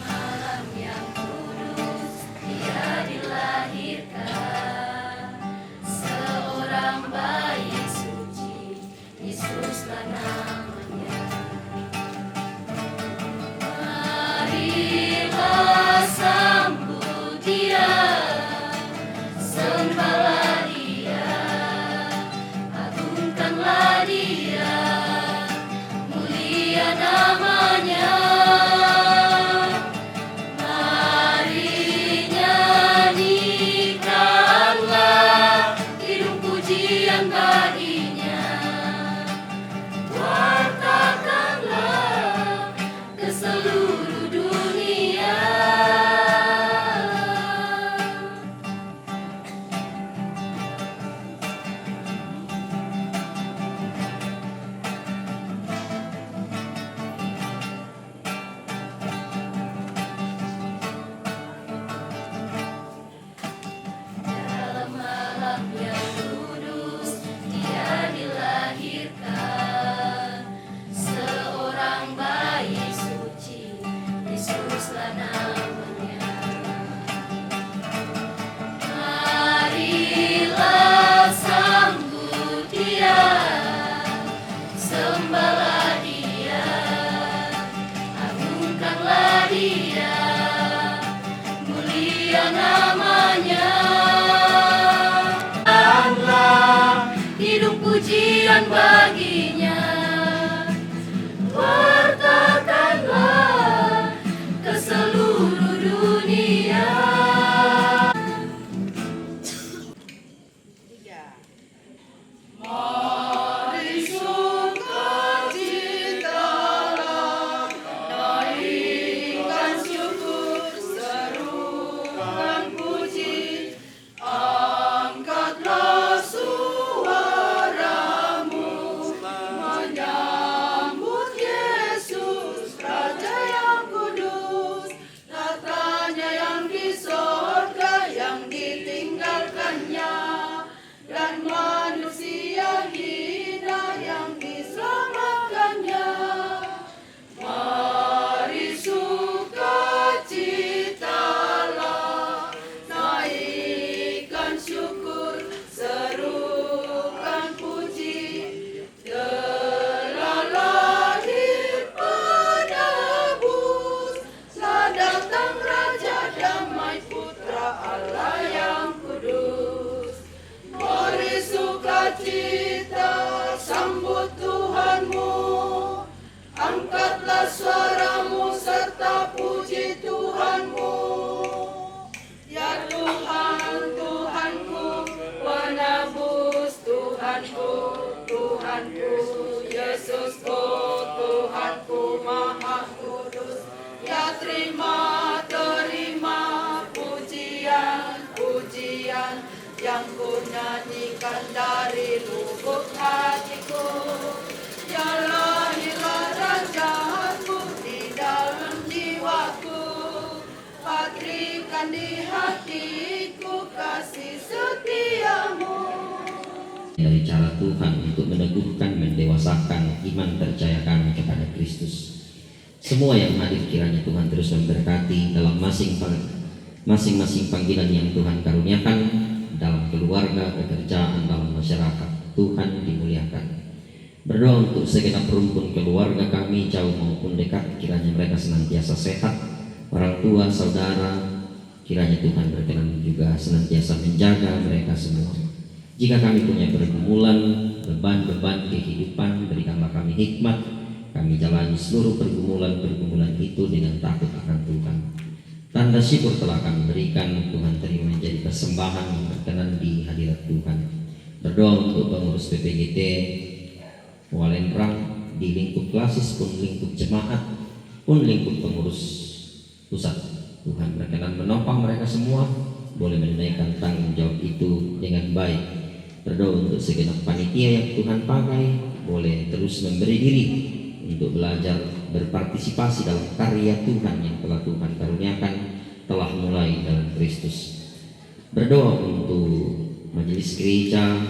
Malam yang kudus Dia dilahirkan, seorang bayi suci, Yesuslah namanya. Marilah sambut Dia, sembahlah Dia, agungkanlah Dia, mulia namanya. Mari nyanyikanlah hidup pujian baginya, wartakanlah ke seluruh dunia. Dalam malam yang kudus Dia dilahirkan, seorang bayi suci, Yesuslah namanya. Marilah sambut Dia, sembahlah Dia, agungkanlah Dia, mulia namanya. Hidup pujian baginya, wartakanlah ke seluruh dunia. Mari sukacitalah, naikkan syukur, serukan puji, angkatlah suaramu, menyambut Yesus, Raja yang kudus, datanya yang di sorga, yang ditinggalkannya, dan manusia hina yang diselamatkannya. Mari sukacitalah, naikkan syukur, serukan puji, telah lahir penebus, telah datang Raja damai, Putra Allah yang kudus. Mari sukacita, sambut Tuhanmu, angkatlah suaramu serta puji Tuhanmu. Ya Tuhan, Tuhanku, penebus Tuhanku, Tuhanku, Yesusku, Tuhanku Maha Kudus. Ya terima pujian, pujian yang ku nyanyikan dari lubuk hatiku. Ya lahirlah Rajaku di dalam jiwaku, patrikan di hatiku kasih setiamu. Dari cara Tuhan untuk meneguhkan, mendewasakan iman percaya kami kepada Kristus. Semua yang hadir kiranya Tuhan terus memberkati dalam masing-masing panggilan yang Tuhan karuniakan, dalam keluarga, pekerjaan, dalam masyarakat. Tuhan dimuliakan. Berdoa untuk segenap rumpun keluarga kami, jauh maupun dekat, kiranya mereka senantiasa sehat. Orang tua, saudara, kiranya Tuhan berkenan juga senantiasa menjaga mereka semua. Jika kami punya pergumulan, beban-beban kehidupan, berikanlah kami hikmat. Kami jalani seluruh pergumulan itu dengan takut akan Tuhan. Tanda syukur telah kami berikan, Tuhan terima menjadi persembahan yang berkenan di hadirat Tuhan. Berdoa Berdoa untuk pengurus PPGT Walendrang di lingkup klasis pun lingkup jemaat pun lingkup pengurus pusat. Tuhan berkenan menopang mereka semua, boleh menunaikan tanggung jawab itu dengan baik. Berdoa untuk segenap panitia yang Tuhan pakai, boleh terus memberi diri untuk belajar berpartisipasi dalam karya Tuhan yang telah Tuhan karuniakan, telah mulai dalam Kristus. Berdoa untuk majelis gereja,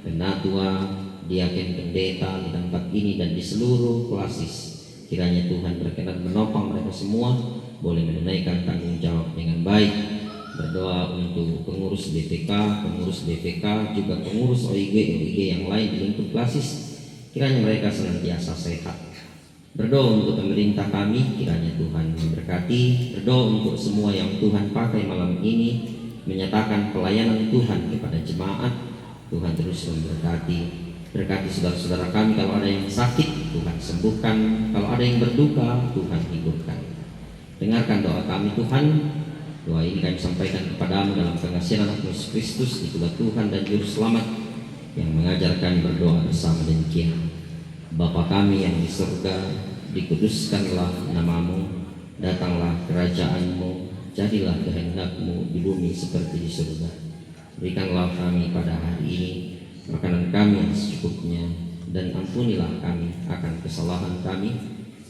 penatua, diaken, pendeta di tempat ini dan di seluruh klasis. Kiranya Tuhan berkenan menopang mereka semua, boleh menunaikan tanggung jawab dengan baik. Berdoa untuk pengurus BPK, juga pengurus OIG yang lain di lingkup klasis. Kiranya mereka senantiasa sehat. Berdoa untuk pemerintah kami, kiranya Tuhan memberkati. Berdoa untuk semua yang Tuhan pakai malam ini menyatakan pelayanan Tuhan kepada jemaat. Tuhan terus memberkati. Berkati saudara-saudara kami, kalau ada yang sakit Tuhan sembuhkan, kalau ada yang berduka Tuhan hiburkan. Dengarkan doa kami Tuhan. Doa ini kami sampaikan kepadamu dalam pengasihan anak Yesus Kristus, itulah Tuhan dan Juru Selamat yang mengajarkan berdoa bersama demikian. Bapa kami yang di surga, dikuduskanlah namamu, datanglah kerajaanmu, jadilah kehendakmu di bumi seperti di surga. Berikanlah kami pada hari ini makanan kami yang secukupnya, dan ampunilah kami akan kesalahan kami,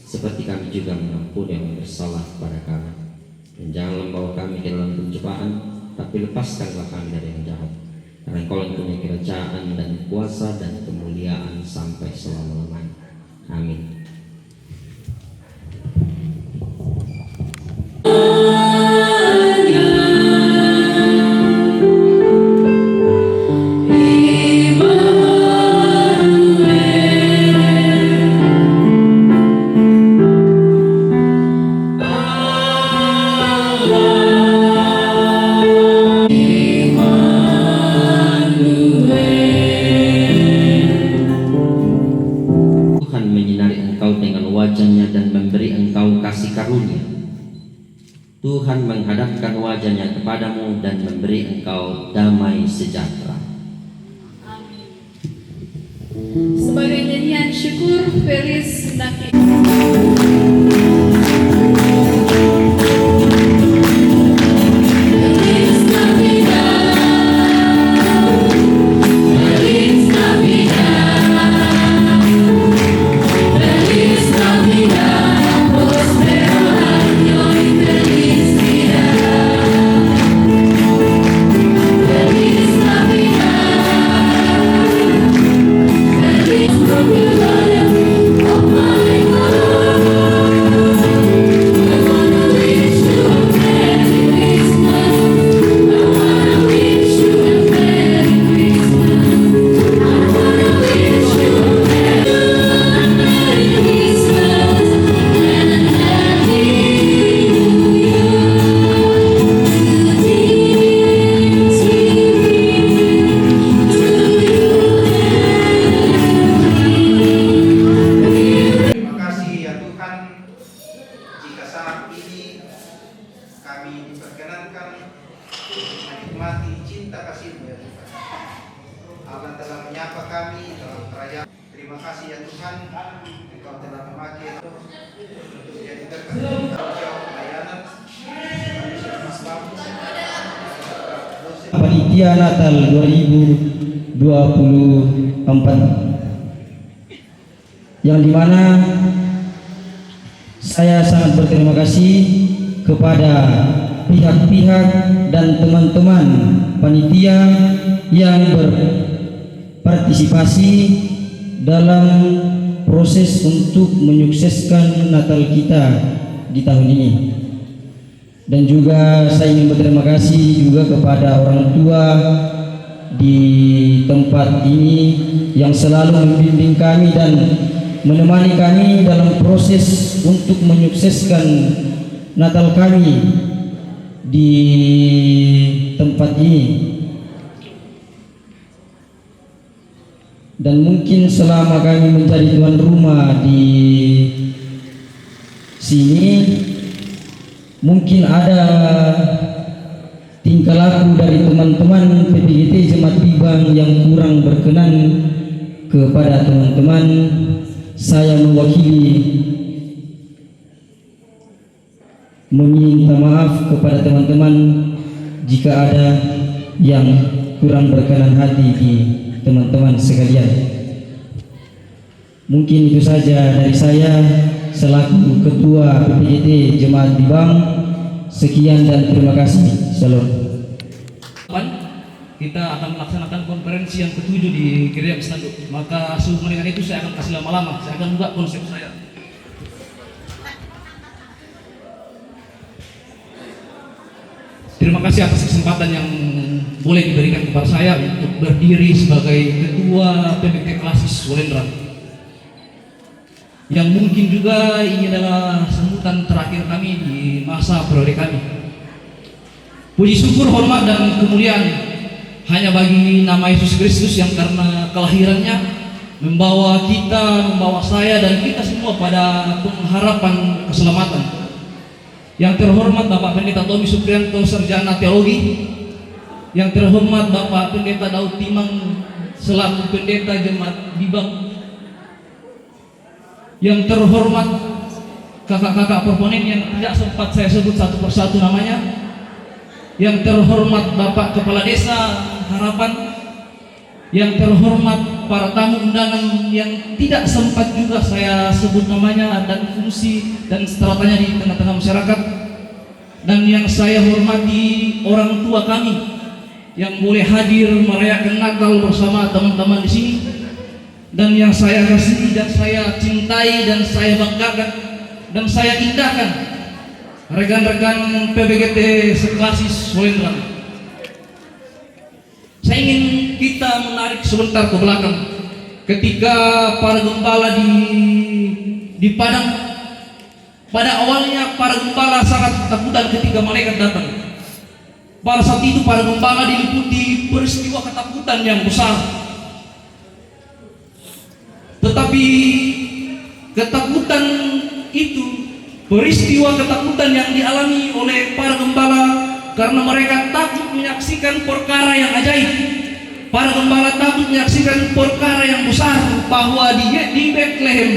seperti kami juga mengampuni yang bersalah pada kami. Dan janganlah membawa kami ke dalam pencobaan, tapi lepaskanlah kami dari yang jahat. Karena Engkau yang punya kerajaan dan kuasa dan kemuliaan sampai selama-lamanya. Amin. Tuhan menghadapkan wajahnya kepadamu dan memberi engkau damai sejahtera. Sebagai nyanyian syukur, Felis Naki. Panitia Natal 2024, yang dimana saya sangat berterima kasih kepada pihak-pihak dan teman-teman panitia yang berpartisipasi dalam proses untuk menyukseskan Natal kita di tahun ini. Dan juga saya ingin berterima kasih juga kepada orang tua di tempat ini yang selalu membimbing kami dan menemani kami dalam proses untuk menyukseskan Natal kami di tempat ini. Dan mungkin selama kami menjadi tuan rumah di sini, mungkin ada tingkah laku dari teman-teman PPGT Jemaat Bibang yang kurang berkenan kepada teman-teman, saya mewakili meminta maaf kepada teman-teman jika ada yang kurang berkenan hati di teman-teman sekalian. Mungkin itu saja dari saya selaku Ketua PPGT Jemaat Bibang. Sekian dan terima kasih. Salam. Kita akan melaksanakan konferensi yang ke-7 di Gereja Standuk. Maka sehubungan dengan itu saya akan kasih lama-lama. Saya akan buka konsep saya. Terima kasih atas kesempatan yang boleh diberikan kepada saya untuk berdiri sebagai Ketua PPGT Klasis Wolendra. Yang mungkin juga ini adalah sambutan terakhir kami di masa periode kami. Puji syukur, hormat dan kemuliaan hanya bagi nama Yesus Kristus yang karena kelahirannya membawa kita, membawa saya dan kita semua pada pengharapan keselamatan. Yang terhormat Bapak Pendeta Tommy Suprianto, Sarjana Teologi. Yang terhormat Bapak Pendeta Daud Timang selaku Pendeta Jemaat Bibang. Yang terhormat kakak-kakak proponen yang tidak sempat saya sebut satu persatu namanya. Yang terhormat Bapak Kepala Desa Harapan. Yang terhormat para tamu undangan yang tidak sempat juga saya sebut namanya dan fungsi dan stratanya di tengah-tengah masyarakat. Dan yang saya hormati orang tua kami yang boleh hadir merayakan Natal bersama teman-teman di sini. Dan yang saya kasihi dan saya cintai dan saya banggakan dan saya indahkan rekan-rekan PPGT seklasis Wolendra. Saya ingin kita menarik sebentar ke belakang ketika para gembala di Padang. Pada awalnya para gembala sangat ketakutan ketika malaikat datang. Pada saat itu para gembala diliputi peristiwa ketakutan yang besar. Tetapi ketakutan itu, peristiwa ketakutan yang dialami oleh para gembala karena mereka takut menyaksikan perkara yang ajaib. Para gembala takut menyaksikan perkara yang besar bahwa di Bethlehem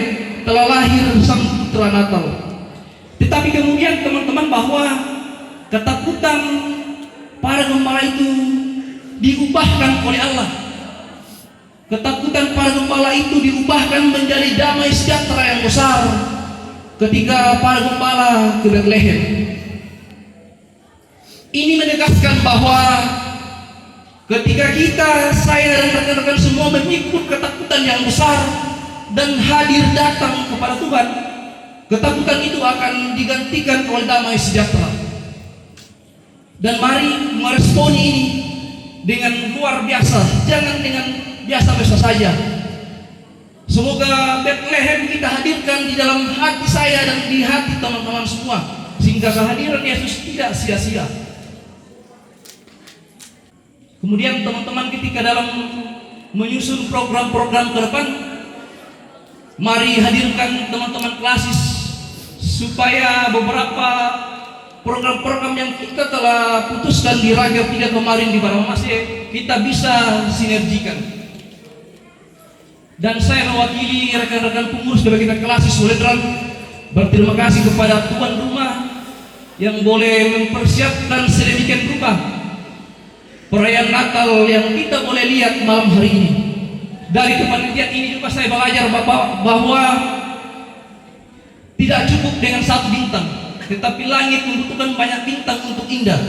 telah lahir sang putra Natal. Tetapi kemudian teman-teman bahwa ketakutan para gembala itu diubahkan oleh Allah. Ketakutan para gembala itu diubahkan menjadi damai sejahtera yang besar ketika para gembala ke Bethlehem. Ini menegaskan bahwa ketika kita, saya dan rekan-rekan semua mengikut ketakutan yang besar dan hadir datang kepada Tuhan, ketakutan itu akan digantikan oleh damai sejahtera. Dan mari meresponi ini dengan luar biasa, jangan dengan biasa-biasa saja. Semoga Bethlehem kita hadirkan di dalam hati saya dan di hati teman-teman semua, sehingga kehadiran Yesus tidak sia-sia. Kemudian teman-teman ketika dalam menyusun program-program ke depan, mari hadirkan teman-teman klasis supaya beberapa program-program yang kita telah putuskan di Raja 3 kemarin di Baramase kita bisa sinergikan. Dan saya mewakili rekan-rekan pengurus PPGT Klasis Wolendra berterima kasih kepada tuan rumah yang boleh mempersiapkan sedemikian rupa perayaan Natal yang kita boleh lihat malam hari ini. Dari kepanitiaan ini juga saya belajar bahwa tidak cukup dengan satu bintang, tetapi langit membutuhkan banyak bintang untuk indah.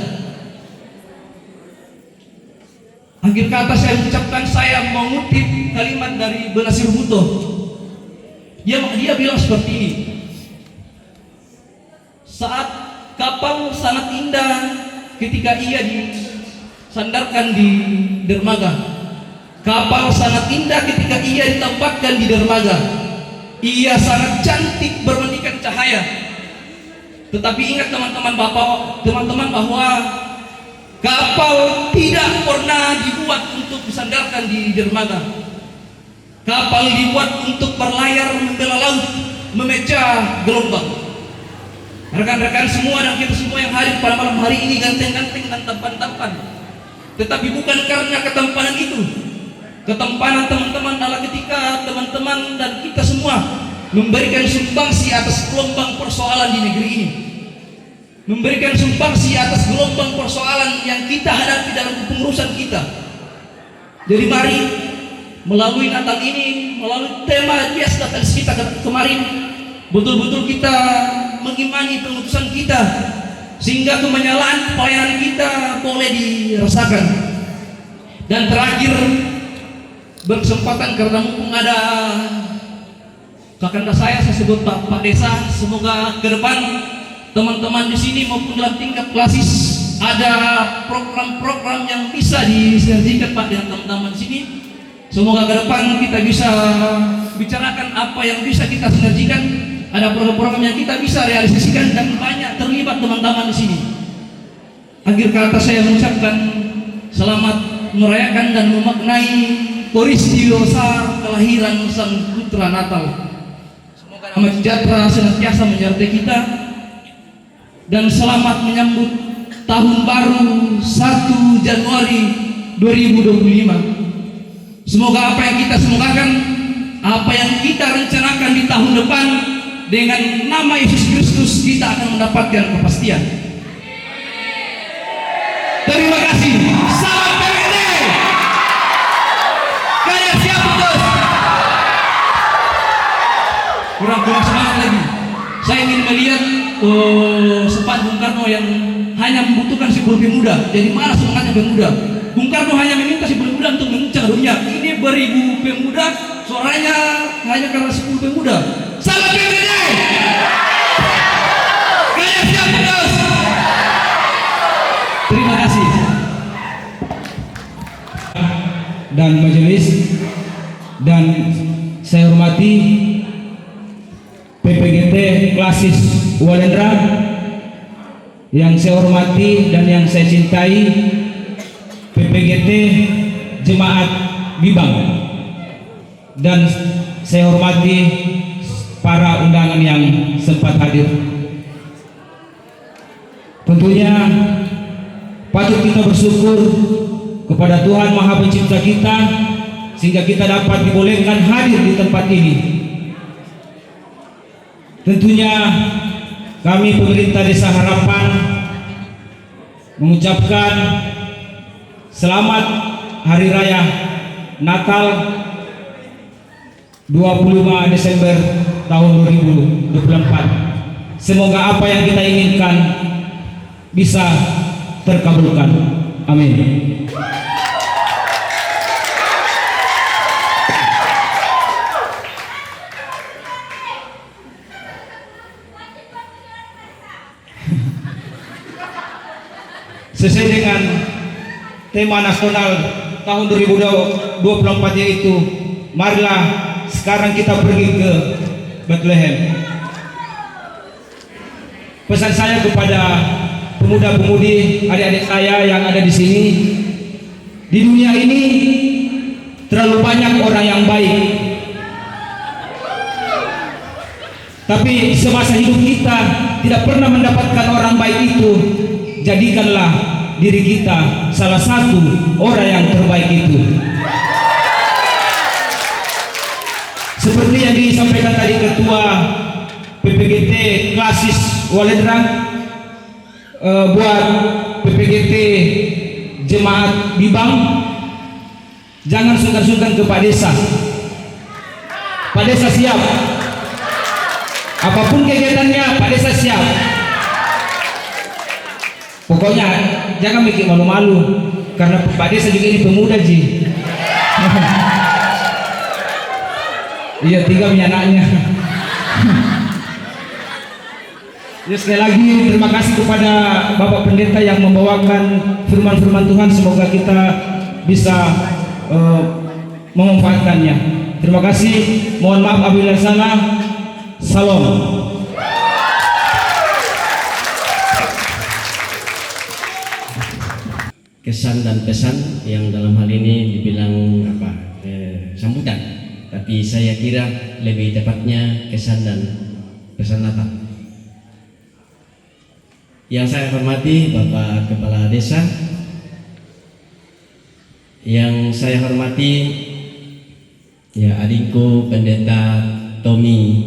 Akhir kata saya ucapkan, saya mengutip kalimat dari Benazir Bhutto. Dia bilang seperti ini. Saat kapal sangat indah ketika ia disandarkan di dermaga. Kapal sangat indah ketika ia ditempatkan di dermaga. Ia sangat cantik bermandikan cahaya. Tetapi ingat teman-teman bahwa kapal tidak pernah dibuat untuk disandarkan di dermaga. Kapal dibuat untuk berlayar membela laut, memecah gelombang. rekan-rekan semua dan kita semua yang hadir pada malam hari ini ganteng-ganteng dan tampan-tampan. Tetapi bukan karena ketampanan itu. Ketampanan teman-teman adalah ketika teman-teman dan kita semua memberikan sumbangsi atas gelombang persoalan di negeri ini. Memberikan sumbangsi atas gelombang persoalan yang kita hadapi dalam kepengurusan kita. Jadi mari melalui Natal ini, melalui tema Dies Natalis kita kemarin, betul-betul kita mengimani pengutusan kita sehingga kemenyalaan pelayanan kita boleh dirasakan. Dan terakhir, berkesempatan karena mumpung ada kakanda saya sebut Pak Desa, semoga ke depan teman-teman di sini maupun dalam tingkat klasis ada program-program yang bisa disinergikan Pak dengan teman-teman di sini. Semoga ke depan kita bisa bicarakan apa yang bisa kita sinergikan, ada program-program yang kita bisa realisasikan dan banyak terlibat teman-teman di sini. Akhir kata saya mengucapkan selamat merayakan dan memaknai peristiwa kelahiran Sang Putra Natal. Semoga damai sejahtera senantiasa menyertai kita dan selamat menyambut tahun baru 1 Januari 2025. Semoga apa yang kita semogakan, apa yang kita rencanakan di tahun depan dengan nama Yesus Kristus kita akan mendapatkan kepastian. Terima kasih. Salam PPD. Kalian siap bos? Kurang semangat lagi. Saya ingin melihat sempat Bung Karno yang hanya membutuhkan si pemuda. Jadi mana semangatnya pemuda? Bung Karno hanya meminta si pemuda untuk menguncang dunia. Ini beribu pemuda, suaranya hanya karena 10 pemuda. Salam PPD. Kalian siap bos? Terima kasih. Dan majelis, dan saya hormati PPGT Klasis Walendra, yang saya hormati dan yang saya cintai PPGT Jemaat Bibang, dan saya hormati para undangan yang sempat hadir. Tentunya patut kita bersyukur kepada Tuhan Maha Pencipta kita sehingga kita dapat dibolehkan hadir di tempat ini. Tentunya kami pemerintah Desa Harapan mengucapkan selamat Hari Raya Natal 25 Desember tahun 2024. Semoga apa yang kita inginkan bisa terkabulkan. Amin. Sesuai dengan tema nasional tahun 2024 yaitu marilah sekarang kita pergi ke Bethlehem. Pesan saya kepada pemuda-pemudi, adik-adik saya yang ada di sini, di dunia ini terlalu banyak orang yang baik, tapi semasa hidup kita tidak pernah mendapatkan orang baik itu. Jadikanlah diri kita salah satu orang yang terbaik itu. Seperti yang disampaikan tadi Ketua PPGT Klasis Walendra, buat PPGT Jemaat Bibang, jangan sungkan-sungkan ke Pak Desa. Pak Desa siap. Apapun kegiatannya, Pak Desa siap. Pokoknya jangan bikin malu-malu, karena Pak Desa juga ini pemuda Ji. Iya, 3 anaknya. Ya, sekali lagi terima kasih kepada Bapak Pendeta yang membawakan firman-firman Tuhan. Semoga kita bisa memanfaatkannya. Terima kasih. Mohon maaf apabila salah. Salam. Kesan dan pesan yang dalam hal ini dibilang sambutan, tapi saya kira lebih tepatnya kesan dan pesan Natal. Yang saya hormati Bapak Kepala Desa, yang saya hormati ya adikku Pendeta Tommy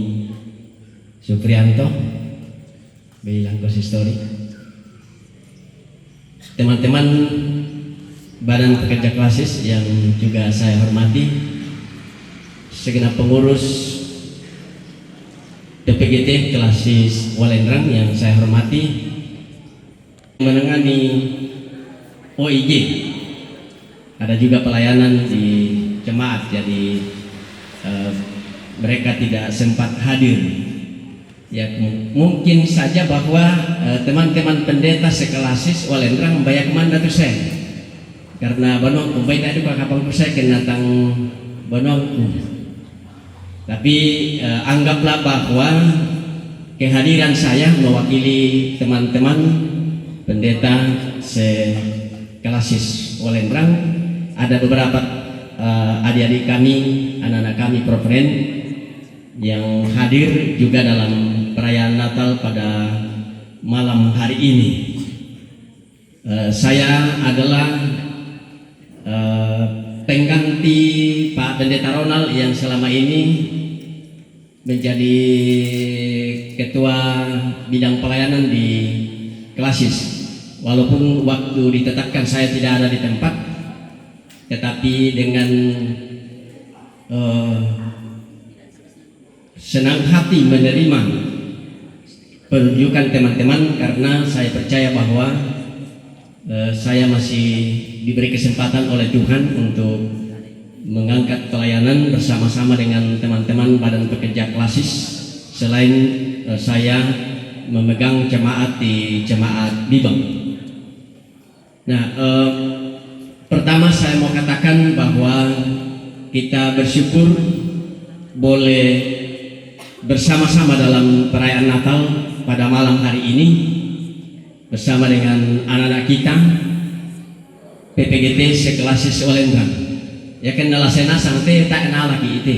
Suprianto, bilang konsistori, teman-teman Badan Pekerja Klasis yang juga saya hormati, segenap pengurus DPGT Klasis Walendrang yang saya hormati, menangani OIG, ada juga pelayanan di jemaat, jadi mereka tidak sempat hadir. Ya, mungkin saja bahwa teman-teman pendeta sekelasis Walendrang banyak mandatu saya, karena banyak baik tadi pak kapang saya kena tang banyak. Tapi anggaplah bahwa kehadiran saya mewakili teman-teman pendeta sekelasis Walendrang. Ada beberapa adik-adik kami, anak-anak kami Proveren yang hadir juga dalam perayaan Natal pada malam hari ini. Saya adalah pengganti Pak Pendeta Ronald yang selama ini menjadi ketua bidang pelayanan di Klasis. Walaupun waktu ditetapkan saya tidak ada di tempat, tetapi dengan senang hati menerima penunjukan teman-teman, karena saya percaya bahwa saya masih diberi kesempatan oleh Tuhan untuk mengangkat pelayanan bersama-sama dengan teman-teman Badan Pekerja Klasis, selain saya memegang jemaat di jemaat Bibang. Nah, pertama saya mau katakan bahwa kita bersyukur boleh bersama-sama dalam perayaan Natal pada malam hari ini bersama dengan anak-anak kita PPGT sekelasis Walendrang. Ya kenal sena santai tak kenal lagi itu.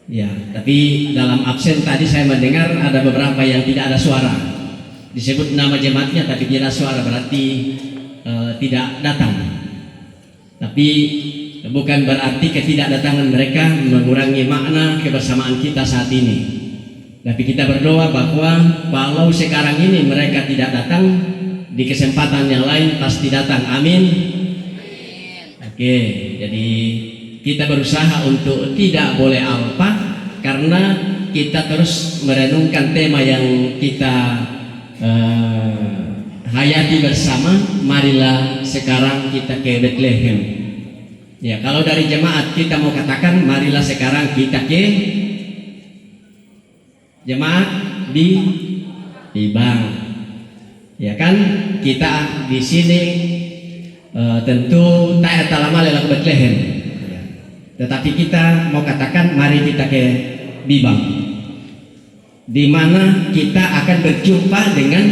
Ya, tapi dalam absen tadi saya mendengar ada beberapa yang tidak ada suara. Disebut nama jemaatnya tapi tidak ada suara, berarti tidak datang. Tapi bukan berarti ketidakdatangan mereka mengurangi makna kebersamaan kita saat ini. Tapi kita berdoa bahwa kalau sekarang ini mereka tidak datang, di kesempatan yang lain pasti datang. Amin. Oke, jadi kita berusaha untuk tidak boleh alpa, karena kita terus merenungkan tema yang kita hayati bersama. Marilah sekarang kita ke Bethlehem. Ya, kalau dari jemaat kita mau katakan marilah sekarang kita ke jemaat di Bibang. Ya kan, kita di sini tentu tak lama lewat Bethlehem. Ya. Tetapi kita mau katakan mari kita ke Bibang, di mana kita akan berjumpa dengan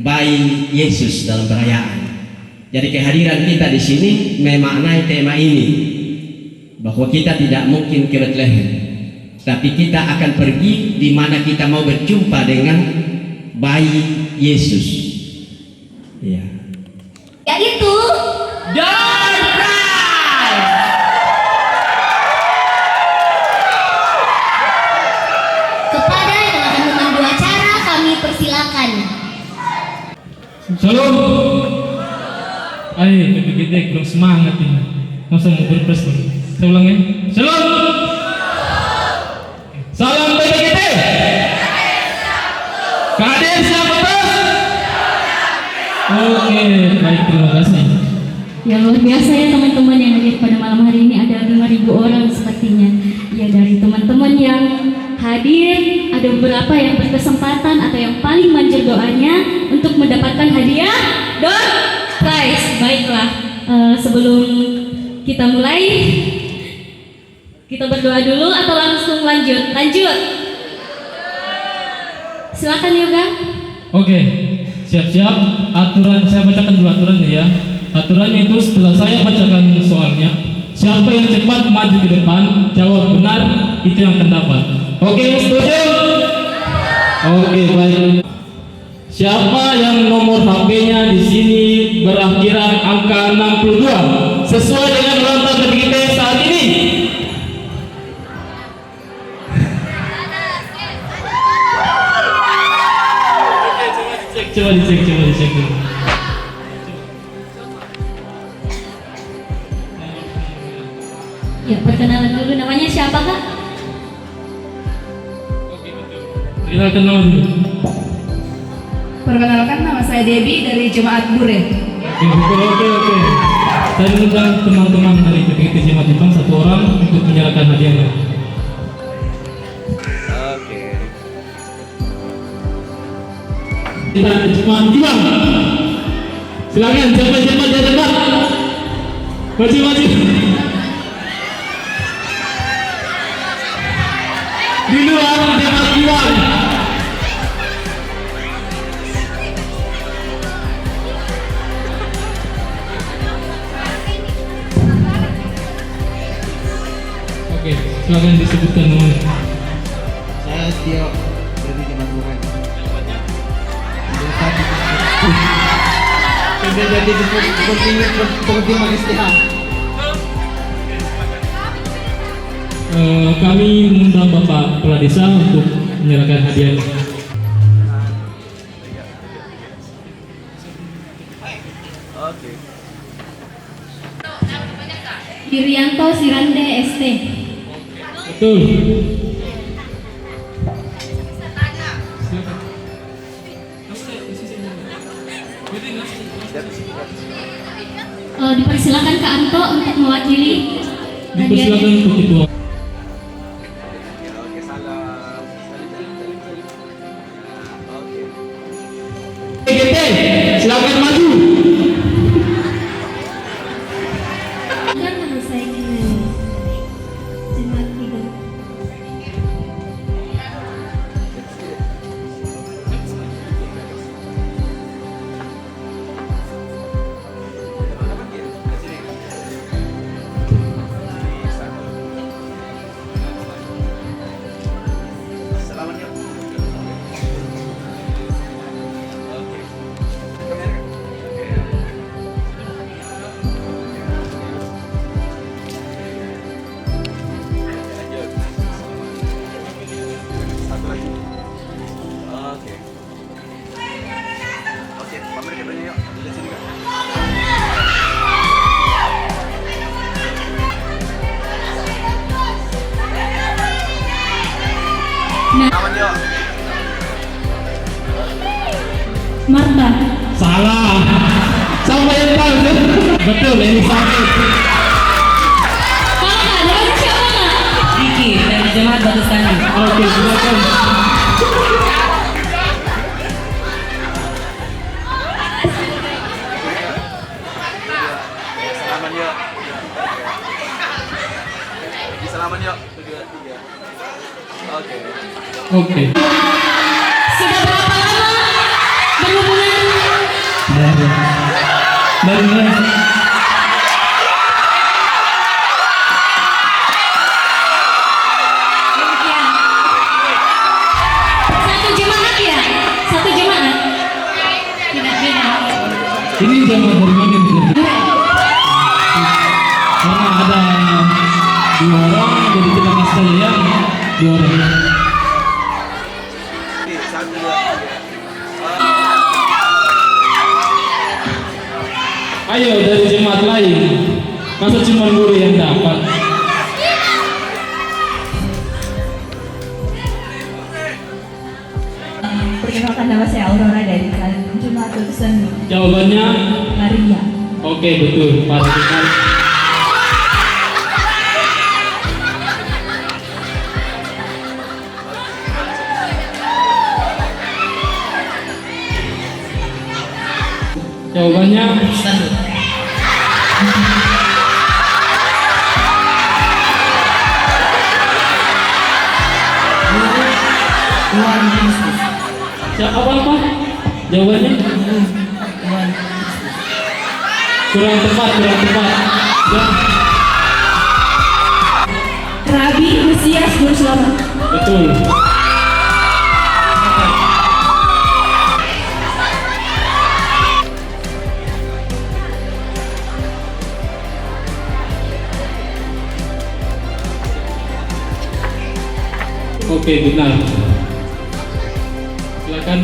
bayi Yesus dalam perayaan. Jadi kehadiran kita di sini memaknai tema ini, bahwa kita tidak mungkin ke Bethlehem, tapi kita akan pergi di mana kita mau berjumpa dengan bayi Yesus. Ya. Yaitu Door prize. kepada yang akan memandu acara kami persilakan. Shalom. Ayo, PPGT belum semangat ini. Masa mau berpres dulu. Saya ulang ya. Shalom. Salam PPGT. Kades yang betul. Oke, baik, terima kasih. Ya luar biasa ya teman-teman yang hadir pada malam hari ini, ada 5.000 orang sepertinya. Ya dari teman-teman yang hadir, ada beberapa yang berkesempatan atau yang paling manjur doanya untuk mendapatkan hadiah door prize. Baiklah, sebelum kita mulai, kita berdoa dulu atau langsung lanjut? Lanjut. Silakan Yoga. Oke, siap-siap. Aturan saya bacakan dulu aturannya ya. Aturannya itu setelah saya bacakan soalnya, siapa yang cepat maju ke depan, jawab benar, itu yang akan dapat. Oke, setuju? Oke, baik. Siapa yang nomor HP-nya di sini berakhiran angka 62 sesuai dengan ulang tahun kita saat ini? Coba dicek. Ya, perkenalan dulu, namanya siapa Kak? Perkenalkan nama dulu. Perkenalkan, nama saya Debbie dari Jemaat Bure. Oke. Saya mengundang teman-teman dari PPKT Jemaat Ibang satu orang untuk menyerahkan hadiahnya. Oke. Kita Jemaat Ibang. Silakan siapa di depan. Maju. Di luar Jemaat Ibang. Oke, silakan disebutkan namanya. Saya Tio dari Jemaat Bukan. Sudah jadi seperti istihad. Kami mengundang Bapak Kepala Desa untuk menyerahkan hadiah. Oke. Irianto Sirande ST. Betul. Dipersilakan Kak Anto untuk mewakili Dipersilakan untuk ketua. Oke, salam. Oke. PGT, silakan maju. Kan nama saya Kinani. Jemaat Ibang. Selamat ya. Satu lagi. Oke. Oke, pamer katanya yuk. Lihat sini Kak. Aman yuk. Marta. Salah. Sama yang tahu. Betul, ini sakit. Kakak, namanya siapa Kak? Diki dari Jemaat Batu Stani. Oke, silakan. Salaman yuk. Salaman yuk. 2, 3. Oke. Oke. Sudah berapa lama berhubungan? Dari Satu jemaat ya? Satu jemaat? Tidak beda. ini jamaah dari mana ini? Karena ada 2 orang, jadi kita kasih yang 2 orang. Oke, 1, 2, 3. Ayo dari jemaat lain. Masa cuma guru yang dapat? Perkenalkan, nama saya Aurora dari Jemaat Batu Stani. Jawabannya? Maria. Oke, betul. Pas benar. Jawabannya? Apa? Jawabannya? Kurang tepat. Ya. Rabi Lusias Guru Selamat. Betul. Oke, benar. Silakan.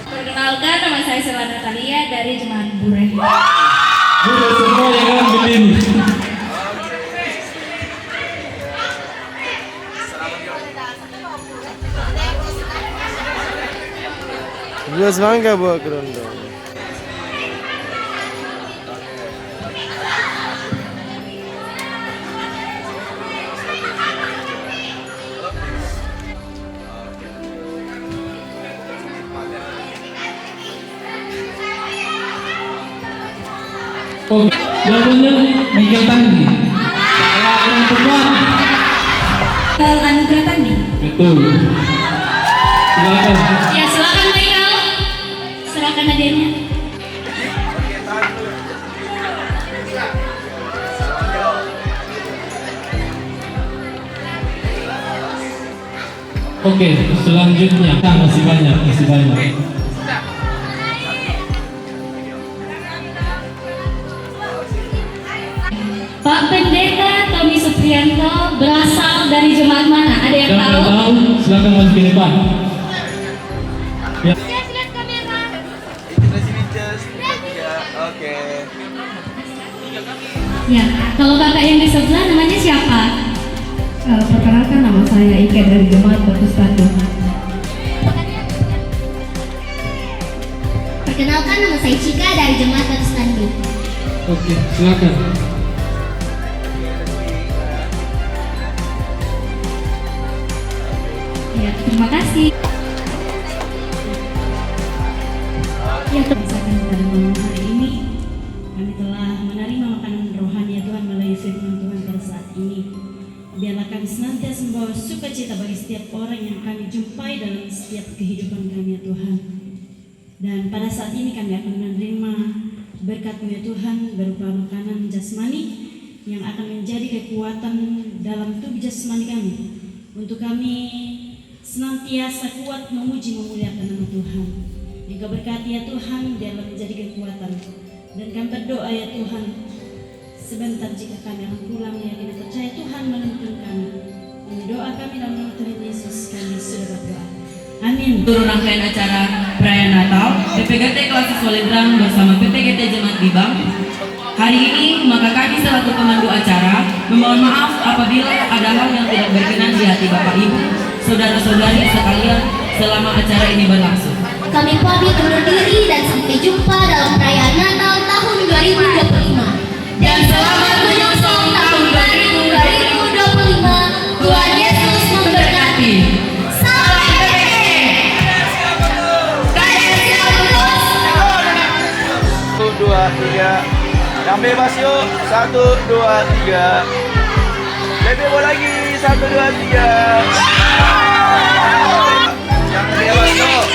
Perkenalkan, nama saya Sela Natalia dari Jemaat Bureh. Udah semua yang kan berdiri. Dua semangka buat kerondong. Oh, jawabannya Michael Tandi. yang tepat. Anugerah Tandi. Betul. Silakan. Ya, silakan Michael. Serahkan hadiahnya. Oke, selanjutnya masih banyak. Pak Pendeta Tommy Suprianto berasal dari jemaat mana? Ada yang Siapa tahu? yang tahu? Silakan maju ke depan. Ya. Lihat kamera. Oke. Ya, kalau kakak yang di sebelah namanya siapa? Perkenalkan, nama saya Ike dari Jemaat Batu Statu. Perkenalkan, nama saya Cika dari Jemaat Batu Standi. Oke, silakan. Ya, terima kasih. Ya, misalkan pada malam hari ini kami telah menerima makanan rohani ya Tuhan melalui firman Tuhan pada saat ini. Biarlah kami senantiasa membawa sukacita bagi setiap orang yang kami jumpai dalam setiap kehidupan kami ya Tuhan. Dan pada saat ini kami akan menerima berkat-Mu ya Tuhan berupa makanan jasmani yang akan menjadi kekuatan dalam tubuh jasmani kami untuk kami senantiasa kuat memuji memuliakan nama Tuhan. Juga berkati ya Tuhan biarlah menjadi kekuatan. Dan kami berdoa ya Tuhan, sebentar jika kami akan pulang yakin percaya Tuhan menuntun kami. Ini doa kami dalam nama Tuhan Yesus kami sudah berdoa. Amin. Turun rangkaian acara perayaan Natal PPGT kelas siswa Lendrang bersama PPGT Jemaat Bibang. Hari ini maka kami selaku pemandu acara memohon maaf apabila ada hal yang tidak berkenan di hati Bapak Ibu, saudara-saudari sekalian selama acara ini berlangsung. Kami pamit undur diri dan sampai jumpa dalam perayaan Natal tahun 2025. Dan selamat menyongsong tahun 2025. Tuhan Yesus memberkati. Salam PPGT. Kalian siap terus? 1, 2, 3. Yang bebas yuk. 1, 2, 3. Lebih lagi. 1, 2, 3. Yang bebas yuk.